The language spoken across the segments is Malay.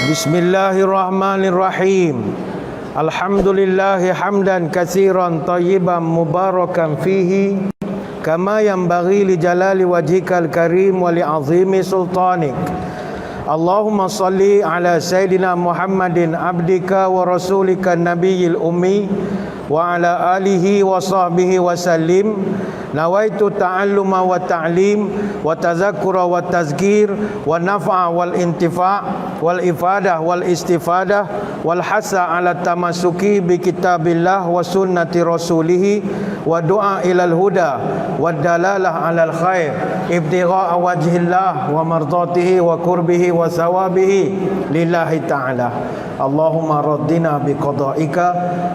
Bismillahirrahmanirrahim. Alhamdulillahi hamdan katsiran tayyiban mubarakan fihi kama yanbaghi li jalali wajhikal karim wa li azimi sultanik. Allahumma salli ala sayyidina Muhammadin abdika wa rasulika nabiyil ummi wa ala alihi wa sahbihi wa sallim. Nawaitu ta'alluma wa ta'lim wa tazakkura wa tazkir wa naf'a wal intifa' wal ifadah wal istifadah wal hasa ala tamasuki bi kitabillah wa sunnati rasulih wa du'a ilal huda wa dalalah alal khair ibtigha'a wajhillah wa mardatihi wa qurbihi wa sawabihi lillahi ta'ala. Allahumma raddina bi qada'ika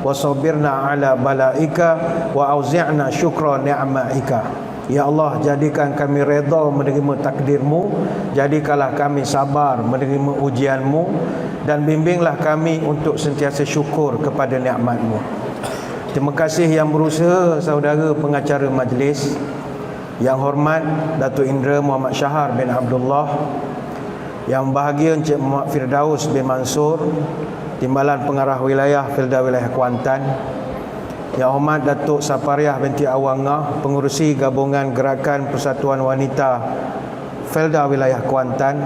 wa sabirna ala bala'ika wa auzi'na syukra ni'ma'ika. Ya Allah, jadikan kami redha menerima takdirmu, jadikanlah kami sabar menerima ujianmu, dan bimbinglah kami untuk sentiasa syukur kepada nikmatmu. Terima kasih yang berusaha saudara pengacara majlis, yang hormat Datuk Indra Muhammad Syahar bin Abdullah, yang bahagia Encik Muhammad Firdaus bin Mansur, Timbalan Pengarah Wilayah Felda Wilayah Kuantan, yang hormat Datuk Sapariah binti Awangah, Pengurusi Gabungan Gerakan Persatuan Wanita Felda Wilayah Kuantan,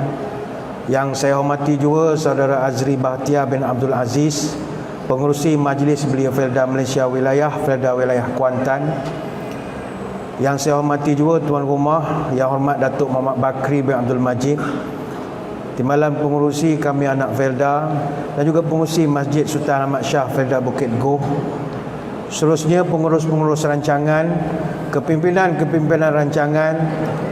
yang saya hormati juga Saudara Azri Bahtiar bin Abdul Aziz, Pengurusi Majlis Belia Felda Malaysia Wilayah Felda Wilayah Kuantan, yang saya hormati juga Tuan Rumah Yang Hormat Datuk Muhammad Bakri bin Abdul Majid, Timbalan Pengurusi Kami Anak Felda, dan juga Pengurusi Masjid Sultan Ahmad Shah Felda Bukit Goh. Seterusnya pengurus-pengurus rancangan, kepimpinan-kepimpinan rancangan,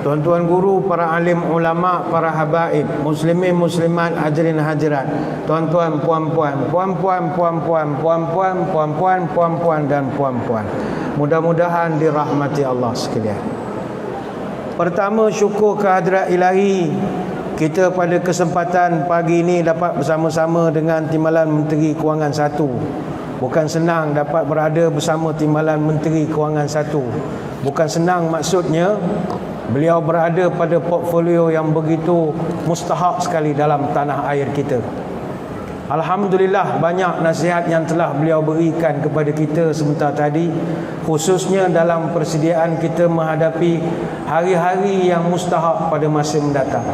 tuan-tuan guru, para alim ulama, para habaib, muslimin muslimat, hadirin hadirat, tuan-tuan, puan-puan, puan-puan, puan-puan, puan-puan, puan-puan, puan-puan dan puan-puan. Mudah-mudahan dirahmati Allah sekalian. Pertama, syukur kehadrat ilahi, kita pada kesempatan pagi ini dapat bersama-sama dengan Timbalan Menteri Kewangan 1. Bukan senang dapat berada bersama Timbalan Menteri Kewangan 1. Bukan senang, maksudnya beliau berada pada portfolio yang begitu mustahak sekali dalam tanah air kita. Alhamdulillah, banyak nasihat yang telah beliau berikan kepada kita sebentar tadi, khususnya dalam persediaan kita menghadapi hari-hari yang mustahak pada masa mendatang.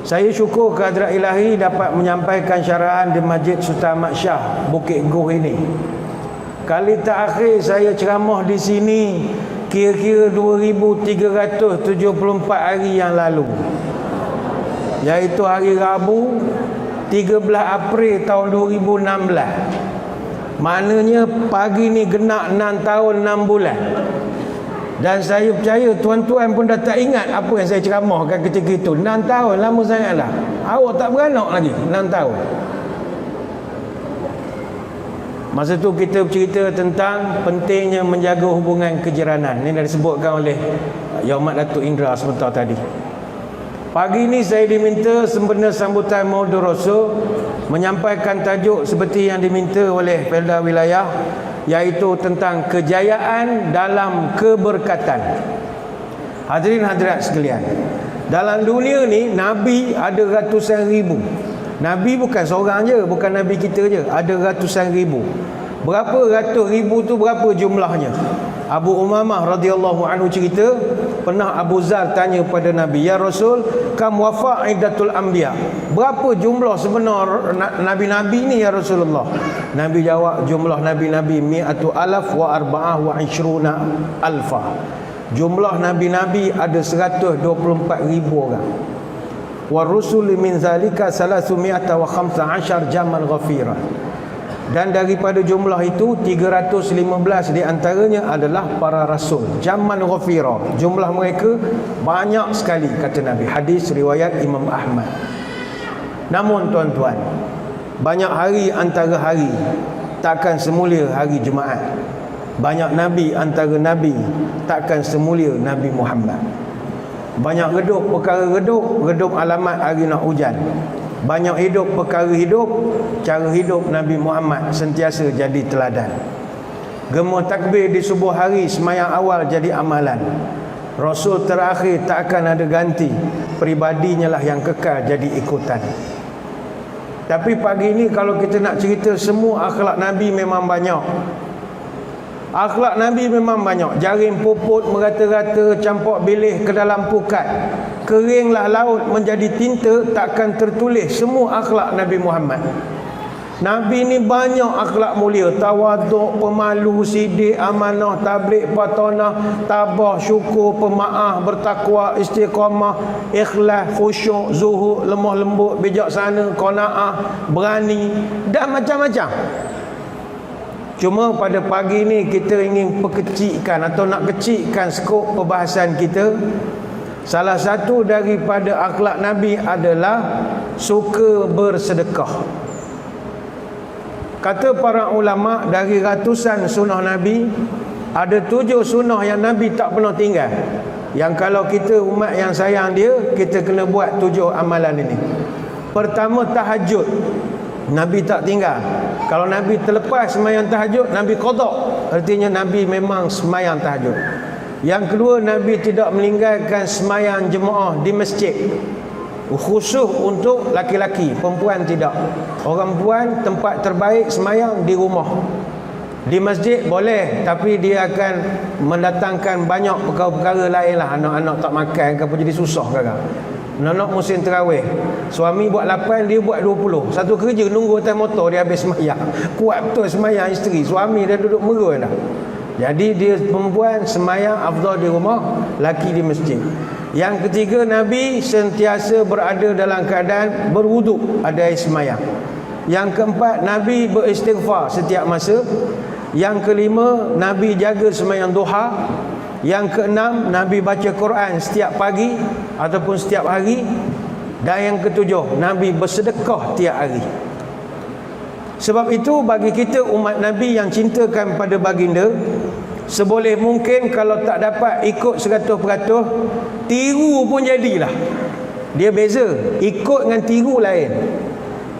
Saya syukur kehadrat ilahi dapat menyampaikan syarahan di Masjid Sultan Ahmad Shah Bukit Goh ini. Kali terakhir saya ceramah di sini kira-kira 2374 hari yang lalu, iaitu hari Rabu 13 April tahun 2016. Maknanya pagi ni genap 6 tahun 6 bulan. Dan saya percaya tuan-tuan pun dah tak ingat apa yang saya ceramahkan ketika itu. 6 tahun, lama sangatlah. Awak tak beranak lagi, 6 tahun. Masa tu kita bercerita tentang pentingnya menjaga hubungan kejiranan. Ini dah disebutkan oleh Yang Hormat Datuk Indra sebentar tadi. Pagi ini saya diminta sempena sambutan Maulid Rasul menyampaikan tajuk seperti yang diminta oleh Felda Wilayah, iaitu tentang kejayaan dalam keberkatan. Hadirin hadirat sekalian, dalam dunia ni Nabi ada ratusan ribu. Nabi bukan seorang je, bukan Nabi kita je, ada ratusan ribu. Berapa ratus ribu tu, berapa jumlahnya? Abu Umamah radhiyallahu anhu cerita, pernah Abu Zar tanya pada Nabi, "Ya Rasul, kam wafa iddatul anbiya?" Berapa jumlah sebenar nabi-nabi ni ya Rasulullah? Nabi jawab, jumlah nabi-nabi mi'atu alaf wa arba'ah wa ishruna alfa. Jumlah nabi-nabi ada 124 ribu orang. Wa rusul min zalika 315 jamal ghafira. Dan daripada jumlah itu 315 di antaranya adalah para rasul, jaman ghafira. Jumlah mereka banyak sekali, kata Nabi. Hadis riwayat Imam Ahmad. Namun tuan-tuan, banyak hari antara hari takkan semulia hari Jumaat. Banyak nabi antara nabi takkan semulia Nabi Muhammad. Banyak redup perkara redup alamat hari nak hujan. Banyak hidup perkara hidup, cara hidup Nabi Muhammad sentiasa jadi teladan. Gemah takbir di subuh hari semayang awal jadi amalan. Rasul terakhir tak akan ada ganti, peribadinya lah yang kekal jadi ikutan. Tapi pagi ni kalau kita nak cerita semua akhlak Nabi memang banyak. Akhlak Nabi memang banyak. Jaring puput merata-rata, campak bilih ke dalam pukat. Keringlah laut menjadi tinta, takkan tertulis semua akhlak Nabi Muhammad. Nabi ni banyak akhlak mulia. Tawaduk, pemalu, sidik, amanah, tabligh, patonah, tabah, syukur, pemaaf, bertakwa, istiqamah, ikhlas, khusyuk, zuhud, lemah lembut, bijaksana, qanaah, berani dan macam-macam. Cuma pada pagi ni kita ingin perkecikkan atau nak kecikkan skop perbahasan kita. Salah satu daripada akhlak Nabi adalah suka bersedekah. Kata para ulama, dari ratusan sunnah Nabi, ada 7 sunnah yang Nabi tak pernah tinggal. Yang kalau kita umat yang sayang dia, kita kena buat 7 amalan ini. Pertama, tahajud. Nabi tak tinggal. Kalau Nabi terlepas semayang tahajud, Nabi qada. Artinya Nabi memang semayang tahajud. Yang kedua, Nabi tidak meninggalkan semayang jemaah di masjid. Khusus untuk laki-laki, perempuan tidak. Orang perempuan tempat terbaik semayang di rumah. Di masjid boleh, tapi dia akan mendatangkan banyak perkara-perkara lain lah. Anak-anak tak makan ke apa, jadi susah kadang. Anak musim terawih, suami buat 8, dia buat 20. Satu kerja nunggu atas motor, dia habis semayang. Kuat betul semayang isteri. Suami dia duduk merun dah. Jadi dia perempuan semayang afdal di rumah, laki di masjid. Yang ketiga, Nabi sentiasa berada dalam keadaan berwuduk, ada air semayang. Yang keempat, Nabi beristighfar setiap masa. Yang kelima, Nabi jaga semayang duha. Yang keenam, Nabi baca Quran setiap pagi ataupun setiap hari. Dan yang ketujuh, Nabi bersedekah tiap hari. Sebab itu bagi kita umat Nabi yang cintakan pada baginda, seboleh mungkin kalau tak dapat ikut 100%, tiru pun jadilah. Dia beza, ikut dengan tiru lain.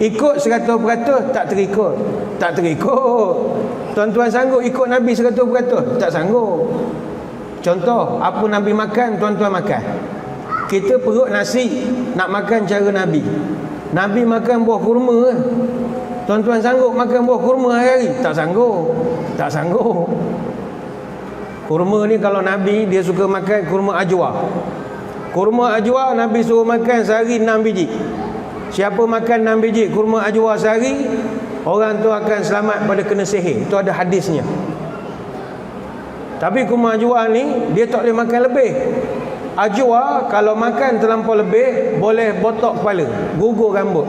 Ikut 100% tak terikut. Tak terikut. Tuan-tuan sanggup ikut Nabi 100%? Tak sanggup. Contoh, apa Nabi makan, tuan-tuan makan. Kita perut nasi, nak makan cara Nabi. Nabi makan buah kurma. Tuan-tuan sanggup makan buah kurma hari-hari? Tak sanggup. Tak sanggup. Kurma ni kalau Nabi, dia suka makan kurma ajwa. Kurma ajwa Nabi suruh makan sehari 6 biji. Siapa makan 6 biji kurma ajwa sehari, orang tu akan selamat pada kena sihir. Itu ada hadisnya. Tapi kurma ajwa ni, dia tak boleh makan lebih. Ajwa kalau makan terlampau lebih, boleh botok kepala, gugur rambut.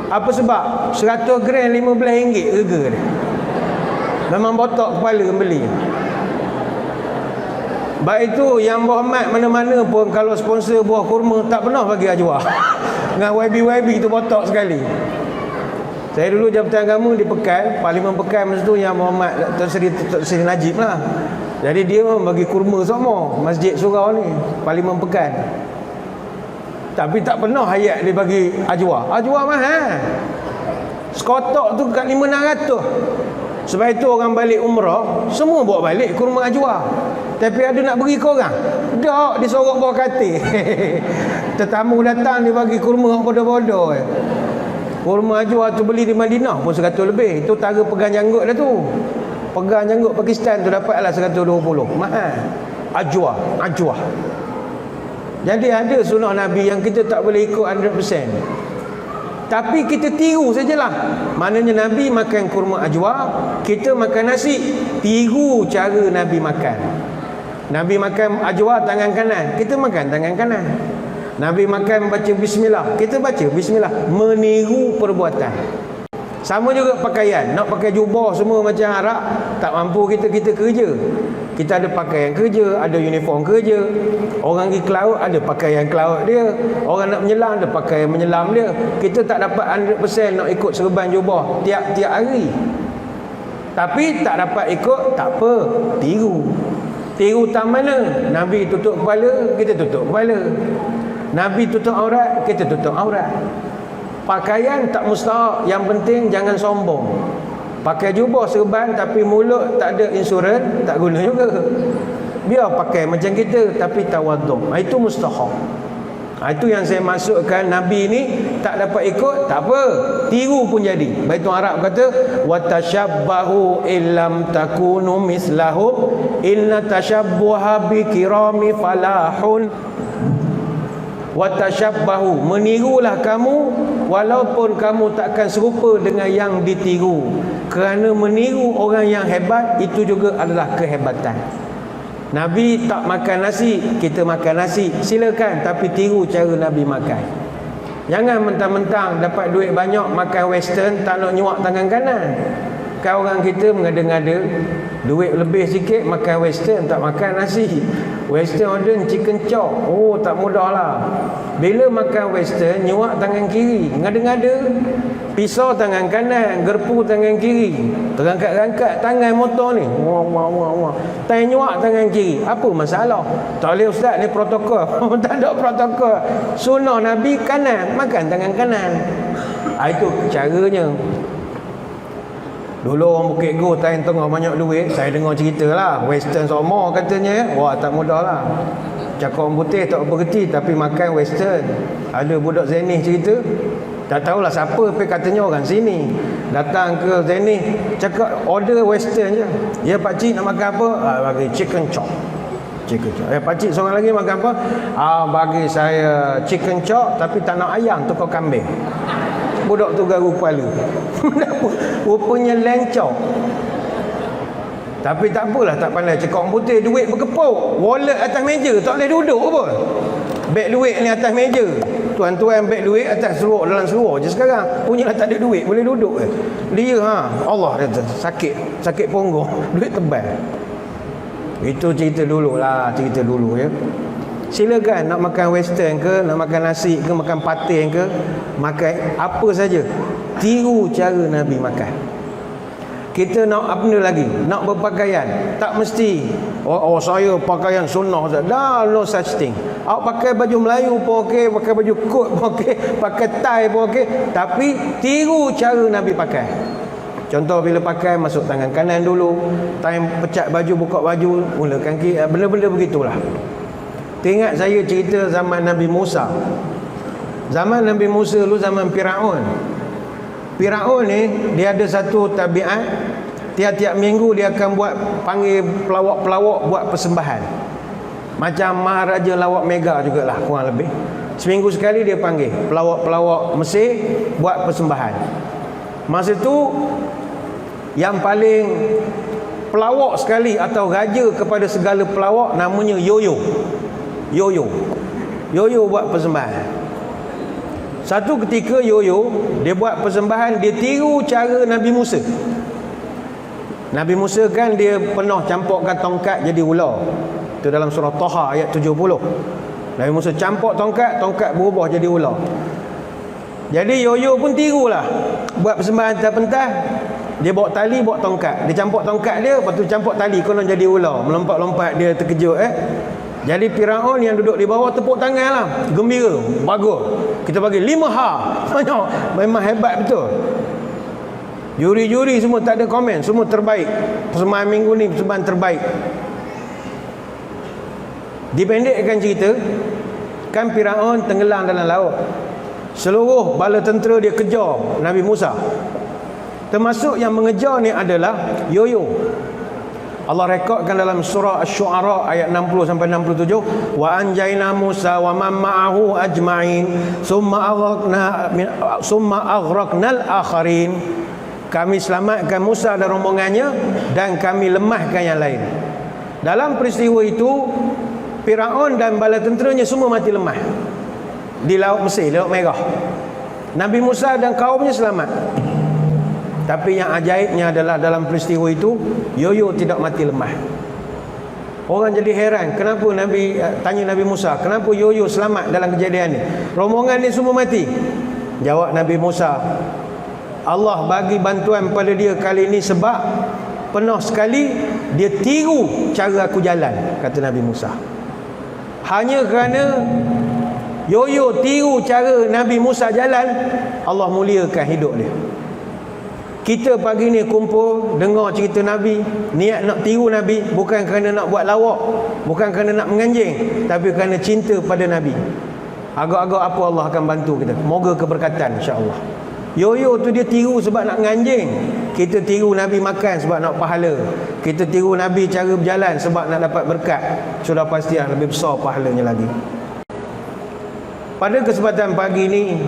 Apa sebab? 100 gram RM15 harga dia. Memang botok kepala beli. Baik itu yang berhormat mana-mana pun, kalau sponsor buah kurma tak pernah bagi ajwa. Dengan YB tu botok sekali. Saya dulu Jabatan Agama di Pekan, Parlimen Pekan masa tu yang berhormat Tuan Seri Najib lah. Jadi dia bagi kurma semua Masjid Surau ni, Parlimen Pekan. Tapi tak pernah hayat dia bagi ajwa. Ajwa mahal. Sekotak tu kat 500-600. Sebab itu orang balik umrah, semua bawa balik kurma ajwa. Tapi ada nak beri ke orang? Tak, disorok bawah katil. Tetamu datang dia bagi kurma bodoh-bodoh. Kurma ajwa tu beli di Madinah pun 100 lebih. Itu tara pegang janggut dah tu. Pegang janggut Pakistan tu dapatlah 120. Mahal. Ajwa. Jadi ada sunnah Nabi yang kita tak boleh ikut 100%. Tapi kita tiru sajalah. Maknanya Nabi makan kurma ajwa, kita makan nasi. Tiru cara Nabi makan. Nabi makan ajwa tangan kanan, kita makan tangan kanan. Nabi makan baca bismillah, kita baca bismillah. Meniru perbuatan. Sama juga pakaian. Nak pakai jubah semua macam Arab, tak mampu kita kerja. Kita ada pakaian kerja, ada uniform kerja. Orang pergi ke laut ada pakaian ke laut dia. Orang nak menyelam ada pakaian menyelam dia. Kita tak dapat 100% nak ikut serban jubah tiap-tiap hari. Tapi tak dapat ikut, tak apa, tiru. Tiru tak mana? Nabi tutup kepala, kita tutup kepala. Nabi tutup aurat, kita tutup aurat. Pakaian tak mustahak, yang penting jangan sombong. Pakai jubah serban tapi mulut tak ada insurans, tak guna juga. Biar pakai macam kita tapi tawaduk. Itu mustahak. Itu yang saya maksudkan, Nabi ni tak dapat ikut, tak apa, tiru pun jadi. Baitul Arab kata watashabbahu illam takunu mislahum inna tashabbuha bi kirami falahun. Watashabbahu, menirulah kamu walaupun kamu takkan serupa dengan yang ditiru, kerana meniru orang yang hebat itu juga adalah kehebatan. Nabi tak makan nasi, kita makan nasi, silakan, tapi tiru cara Nabi makan. Jangan mentang-mentang dapat duit banyak makan western, tak nak nyuak tangan kanan. Kan orang kita mengada-ngada duit lebih sikit makan western, tak makan nasi. Western order chicken chop, oh tak mudah lah. Bila makan western, nyuak tangan kiri, ngada-ngada. Pisau tangan kanan, gerpu tangan kiri, terangkat-rangkat tangan motor ni, wah wah wah wah, tak nyuak tangan kiri. Apa masalah? Tak boleh ustaz, ni protokol. Tak ada protokol. Sunnah Nabi kanan, makan tangan kanan. Itu caranya. Dulu orang Bukit Go time tengah banyak duit, saya dengar cerita lah, western semua katanya. Wah tak mudah lah. Cakap orang putih tak berhenti, tapi makan western. Ada budak Zenith cerita, tak tahulah siapa, tapi katanya orang sini datang ke Zenith, cakap order western je. Ya pakcik nak makan apa? Bagi chicken chop. Chicken chop. Pakcik seorang lagi makan apa? Bagi saya chicken chop, tapi tak nak ayam, tukar kambing. Budak tu garu kepala. Rupanya lencong. Tapi tak apalah, tak pandai. Cakap orang putih, duit berkepuk, wallet atas meja, tak boleh duduk pun. Beg duit ni atas meja. Tuan-tuan beg duit atas seluar, dalam seluar je sekarang. Punyalah tak ada duit, boleh duduk ke? Dia Allah kata, sakit punggung, duit tebal. Itu cerita dulu lah, cerita dulu ya. Silakan nak makan western ke, nak makan nasi ke, makan patin ke, makan apa saja, tiru cara Nabi makan. Kita nak apa lagi? Nak berpakaian, tak mesti saya pakaian sunnah. Dah, no such thing. Awak pakai baju Melayu pun okey, pakai baju kot pun okey, pakai tie pun okey, tapi tiru cara Nabi pakai. Contoh bila pakai, masuk tangan kanan dulu, time pecat baju, buka baju, mulakan kiri, benda-benda begitulah. Teringat saya cerita zaman Nabi Musa. Zaman Nabi Musa dulu, zaman Firaun. Firaun ni dia ada satu tabiat, tiap-tiap minggu dia akan panggil pelawak-pelawak buat persembahan. Macam Maharaja Lawak Mega jugalah, kurang lebih. Seminggu sekali dia panggil pelawak-pelawak Mesir buat persembahan. Masa tu yang paling pelawak sekali atau raja kepada segala pelawak namanya Yoyo. Yoyo buat persembahan. Satu ketika Yoyo dia buat persembahan, dia tiru cara Nabi Musa. Nabi Musa kan dia pernah campurkan tongkat jadi ular. Itu dalam surah Taha ayat 70. Nabi Musa campur tongkat berubah jadi ular. Jadi Yoyo pun tirulah, buat persembahan pentas. Dia bawa tali, bawa tongkat. Dia campur tongkat dia, lepas tu campur tali, konon jadi ular. Melompat-lompat, dia terkejut Jadi Firaun yang duduk di bawah tepuk tangan lah, gembira, bagus, kita bagi 5 banyak, memang hebat betul. Juri-juri semua tak ada komen, semua terbaik. Persembahan minggu ni persembahan terbaik. Dipendekkan cerita, kan Firaun tenggelam dalam laut. Seluruh bala tentera dia kejar Nabi Musa. Termasuk yang mengejar ni adalah Yoyo. Allah rekodkan dalam surah Asy-Syu'ara ayat 60 sampai 67, wa anjayna Musa wa man ma'ahu ajma'in summa aghraqnal akharin. Kami selamatkan Musa dan rombongannya dan kami lemahkan yang lain. Dalam peristiwa itu Firaun dan bala tenteranya semua mati lemah di Laut Mesir, Laut Merah. Nabi Musa dan kaumnya selamat. Tapi yang ajaibnya adalah dalam peristiwa itu Yoyo tidak mati lemah. Orang jadi heran, kenapa Nabi tanya Nabi Musa, kenapa Yoyo selamat dalam kejadian ni? Rombongan ni semua mati. Jawab Nabi Musa, Allah bagi bantuan pada dia kali ini sebab pernah sekali dia tiru cara aku jalan, kata Nabi Musa. Hanya kerana Yoyo tiru cara Nabi Musa jalan, Allah muliakan hidup dia. Kita pagi ni kumpul dengar cerita Nabi, niat nak tiru Nabi, bukan kerana nak buat lawak, bukan kerana nak menganjing, tapi kerana cinta pada Nabi. Agak-agak apa Allah akan bantu kita. Moga keberkatan insya-Allah. Yoyo tu dia tiru sebab nak nganjing. Kita tiru Nabi makan sebab nak pahala. Kita tiru Nabi cara berjalan sebab nak dapat berkat. Sudah pastilah lebih besar pahalanya lagi. Pada kesempatan pagi ini,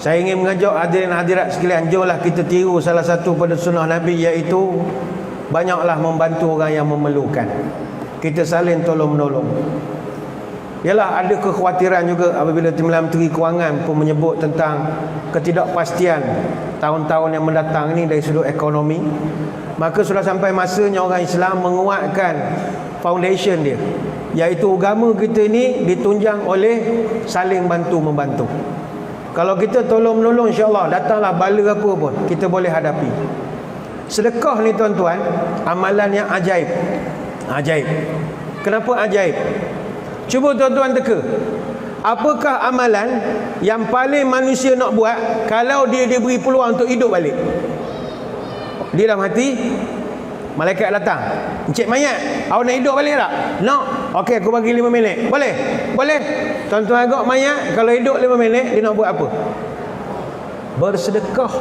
saya ingin mengajak hadirin hadirat sekalian, jomlah kita tiru salah satu pada sunnah Nabi, iaitu banyaklah membantu orang yang memerlukan. Kita saling tolong-menolong. Yalah, ada kekhawatiran juga apabila Timbalan Menteri Kewangan pun menyebut tentang ketidakpastian tahun-tahun yang mendatang ini dari sudut ekonomi. Maka sudah sampai masanya orang Islam menguatkan foundation dia, iaitu agama kita ini ditunjang oleh saling bantu-membantu. Kalau kita tolong-menolong, insya-Allah datanglah bala apa pun kita boleh hadapi. Sedekah ni tuan-tuan, amalan yang ajaib. Ajaib. Kenapa ajaib? Cuba tuan-tuan teka. Apakah amalan yang paling manusia nak buat kalau dia diberi peluang untuk hidup balik? Dia dah mati, malaikat datang, "Encik mayat, awak nak hidup balik tak?" "Nak." "Okey, aku bagi 5 minit." "Boleh?" "Boleh." Tuan-tuan agak mayat kalau hidup 5 minit, dia nak buat apa? Bersedekah.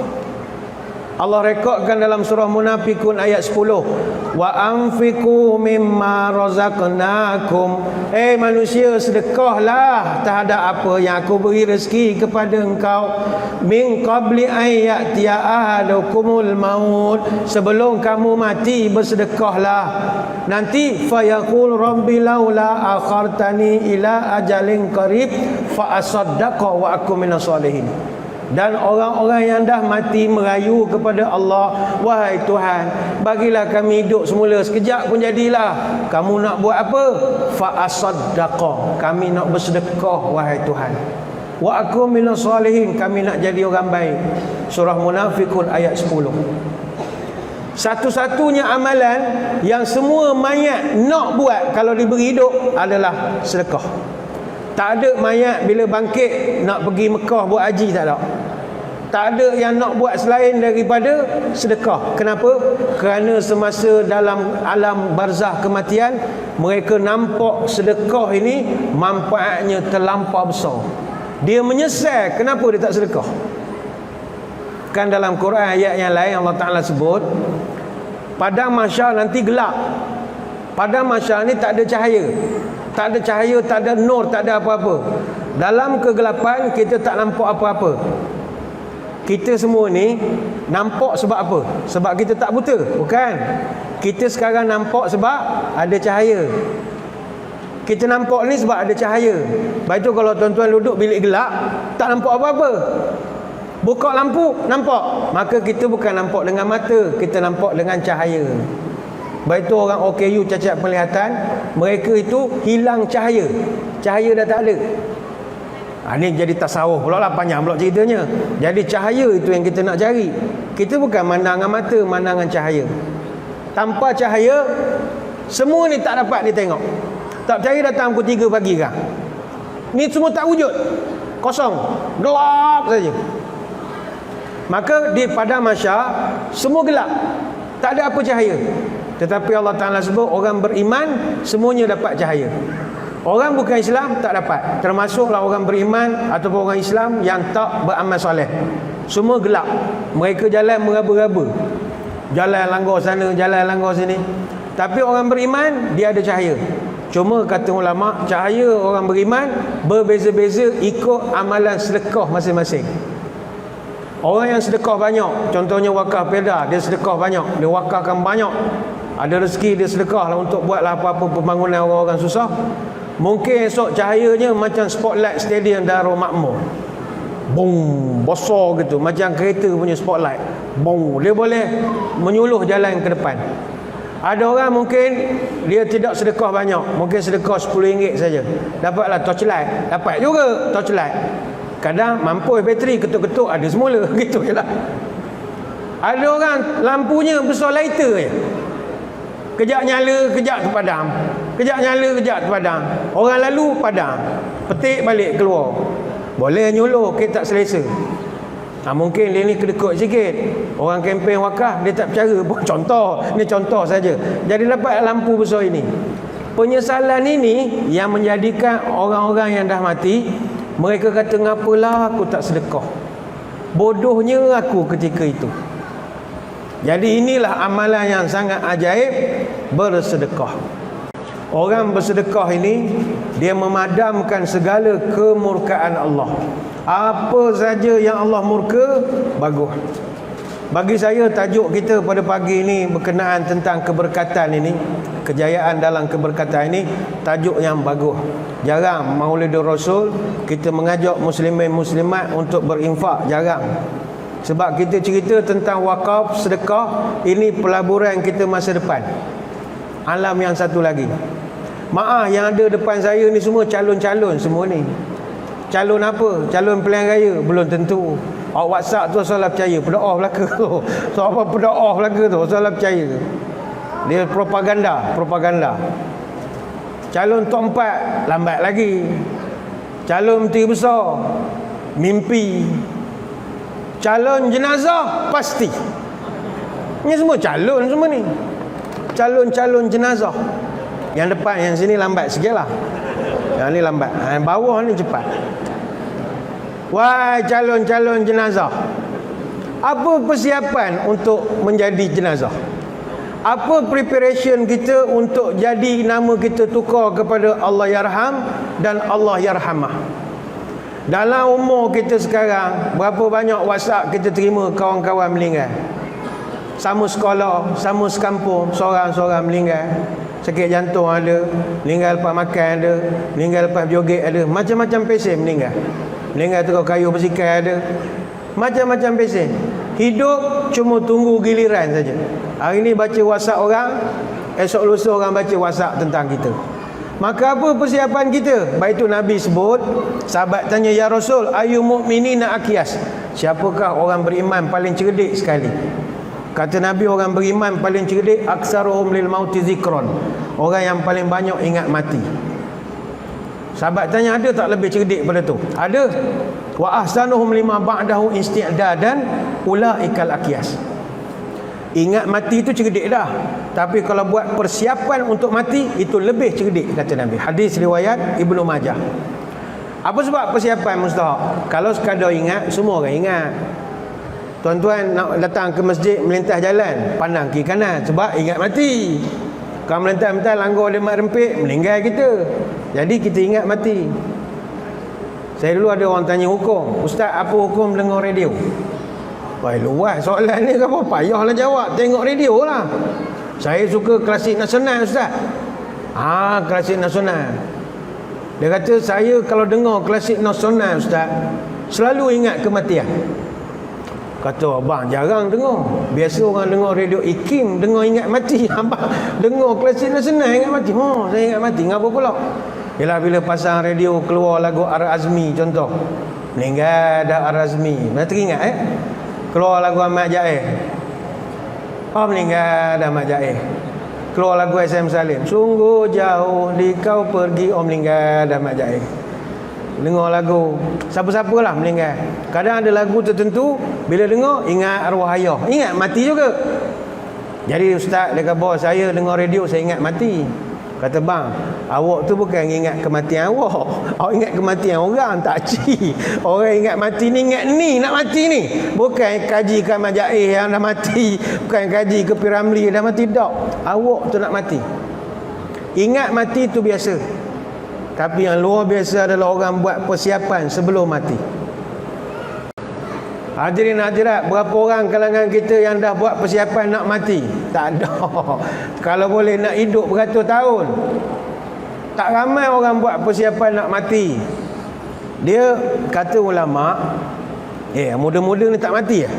Allah rekodkan dalam surah Munafikun ayat 10, "Wa anfiqu mimma razaqnakum." Manusia, sedekahlah terhadap apa yang aku beri rezeki kepada engkau. "Min qabli ay ya'tiya ahadakumul maut." Sebelum kamu mati, bersedekahlah. Nanti fayaqul rabbi laula akhartani ila ajalin qarib fa asaddaqa wa aku minas solihin. Dan orang-orang yang dah mati merayu kepada Allah, "Wahai Tuhan, bagilah kami hidup semula, sekejap pun jadilah. Kamu nak buat apa?" Fa asaddaqa, kami nak bersedekah wahai Tuhan. Wa aku minas solihin, kami nak jadi orang baik. Surah Munafikun ayat 10. Satu-satunya amalan yang semua mayat nak buat kalau diberi hidup adalah sedekah. Tak ada mayat bila bangkit nak pergi Mekah buat haji, tak ada. Tak ada yang nak buat selain daripada sedekah. Kenapa? Kerana semasa dalam alam barzah kematian, mereka nampak sedekah ini manfaatnya terlampau besar. Dia menyesal kenapa dia tak sedekah. Kan dalam Quran ayat yang lain Allah Ta'ala sebut, padang mahsyar nanti gelap. Padang mahsyar ni tak ada cahaya. Tak ada cahaya, tak ada nur, tak ada apa-apa. Dalam kegelapan kita tak nampak apa-apa. Kita semua ni nampak sebab apa? Sebab kita tak buta? Bukan. Kita sekarang nampak sebab ada cahaya. Kita nampak ni sebab ada cahaya. Lepas tu kalau tuan-tuan duduk bilik gelap, tak nampak apa-apa. Buka lampu, nampak. Maka kita bukan nampak dengan mata, kita nampak dengan cahaya. Baik tu orang OKU cacat penglihatan, mereka itu hilang cahaya. Cahaya dah tak ada. Ini jadi tasawuf pula lah, panjang pula ceritanya. Jadi cahaya itu yang kita nak cari. Kita bukan mandang dengan mata, mandang dengan cahaya. Tanpa cahaya, semua ni tak dapat ditengok. Tak percaya datang pukul 3 pagi kan? Ni semua tak wujud. Kosong. Gelap saja. Maka di padang mahsyar semua gelap. Tak ada apa cahaya. Tetapi Allah Ta'ala sebut orang beriman semuanya dapat cahaya. Orang bukan Islam tak dapat. Termasuklah orang beriman ataupun orang Islam yang tak beramal soleh. Semua gelap. Mereka jalan meraba-raba. Jalan langgar sana, jalan langgar sini. Tapi orang beriman dia ada cahaya. Cuma kata ulama, cahaya orang beriman berbeza-beza ikut amalan sedekah masing-masing. Orang yang sedekah banyak, contohnya wakaf Perda, dia sedekah banyak, dia wakafkan banyak. Ada rezeki dia sedekah lah untuk buatlah apa-apa pembangunan orang-orang susah. Mungkin esok cahayanya macam spotlight stadium Darul Makmur. Boom, besar gitu, macam kereta punya spotlight. Boom, dia boleh menyuluh jalan ke depan. Ada orang mungkin dia tidak sedekah banyak, mungkin sedekah RM10 saja. Dapatlah torchlight, dapat juga torchlight. Kadang mampu bateri ketuk-ketuk ada semula gitu jelah. Ada orang lampunya besar lighter je. Kejap nyala, kejap terpadam. Kejap nyala, kejap terpadam. Orang lalu padam. Petik balik keluar. Boleh nyuluh, kita tak selesa. Mungkin dia ni kedekut sikit. Orang kempen wakaf dia tak percaya pun. Contoh, ni contoh saja. Jadi dapat lampu besar ini. Penyesalan ini yang menjadikan orang-orang yang dah mati Mereka kata, ngapalah aku tak sedekah. Bodohnya aku ketika itu. Jadi inilah amalan yang sangat ajaib, bersedekah. Orang bersedekah ini, dia memadamkan segala kemurkaan Allah. Apa saja yang Allah murka, bagus. Bagi saya, tajuk kita pada pagi ini berkenaan tentang keberkatan ini, kejayaan dalam keberkatan ini, tajuk yang bagus. Jarang Maulidur Rasul kita mengajak muslimin muslimat untuk berinfak, jarang. Sebab kita cerita tentang wakaf, sedekah, ini pelaburan kita masa depan. Alam yang satu lagi. Maaf, yang ada depan saya ni semua calon-calon semua ni. Calon apa? Calon pilihan raya? Belum tentu. Awak WhatsApp tu salah percaya, pedoah belaka tu. So apa pedoah belaka tu, salah percaya. Dia propaganda. Calon top 4 lambat lagi. Calon menteri besar mimpi. Calon jenazah pasti. Ini semua calon semua ni. Calon-calon jenazah. Yang depan, yang sini lambat sikit lah. Yang ni lambat. Yang bawah ni cepat. Wahai calon-calon jenazah, apa persiapan untuk menjadi jenazah? Apa preparation kita untuk jadi nama kita tukar kepada Allah Yarham dan Allah Yarhamah? Dalam umur kita sekarang, berapa banyak WhatsApp kita terima kawan-kawan meninggal? Sama sekolah, sama sekampung, seorang-seorang meninggal. Sakit jantung ada, meninggal lepas makan ada, meninggal lepas joget ada, macam-macam pesen meninggal. Meninggal tukar kayu bersikai ada, macam-macam pesen. Hidup cuma tunggu giliran saja. Hari ni baca WhatsApp orang, esok lusa orang baca WhatsApp tentang kita. Maka apa persiapan kita? Baik itu Nabi sebut, sahabat tanya, ya Rasul, ayu mu'minina akyas, siapakah orang beriman paling cerdik sekali? Kata Nabi, orang beriman paling cerdik, aksaruhum lil mauti zikron, orang yang paling banyak ingat mati. Sahabat tanya, ada tak lebih cerdik pada tu? Ada. Wa ahsanuhum lima ba'dahu isti'dadan ulaikal akyas. Ingat mati itu cerdik dah, tapi kalau buat persiapan untuk mati, itu lebih cerdik, kata Nabi. Hadis riwayat Ibnu Majah. Apa sebab persiapan mustahak? Kalau sekadar ingat, semua orang ingat. Tuan-tuan nak datang ke masjid, melintas jalan, pandang kiri kanan, sebab ingat mati. Kalau melintas-melintas langgar dia mak rempit, meninggal kita. Jadi kita ingat mati. Saya dulu ada orang tanya hukum, Ustaz, apa hukum dengar radio? Wah, luas soalan ni, apa payahlah jawab, tengok radio lah. Saya suka klasik nasional, Ustaz. Klasik nasional. Dia kata, saya kalau dengar klasik nasional, Ustaz, selalu ingat kematian. Kata, abang jarang dengar. Biasa orang dengar radio IKIM, dengar ingat mati. Abang dengar klasik nasional ingat mati. Saya ingat mati. Ngapa pula? Yalah, bila pasang radio keluar lagu Ar-Azmi contoh, meninggal dah Ar-Azmi, mana teringat keluar lagu Ahmad Jaih, meninggal dah Ahmad Jaih. Keluar lagu SM Salim, sungguh jauh di kau pergi, meninggal dah Ahmad Jaih. Dengar lagu siapa-siapa lah meninggal. Kadang ada lagu tertentu, bila dengar ingat arwah ayah, ingat mati juga. Jadi ustaz dia kata, bos saya dengar radio, saya ingat mati. Kata, bang, awak tu bukan ingat kematian awak, awak ingat kematian orang, tak cik. Orang ingat mati ni, ingat ni nak mati ni. Bukan kaji ke Ahmad Jaih yang dah mati, bukan kaji ke Piramli yang dah mati, tak. Awak tu nak mati. Ingat mati tu biasa, tapi yang luar biasa adalah orang buat persiapan sebelum mati. Hadirin hadirat, berapa orang kalangan kita yang dah buat persiapan nak mati? Tak ada. Kalau boleh nak hidup beratus tahun, tak ramai orang buat persiapan nak mati. Dia kata ulama, muda-muda ni tak mati ya?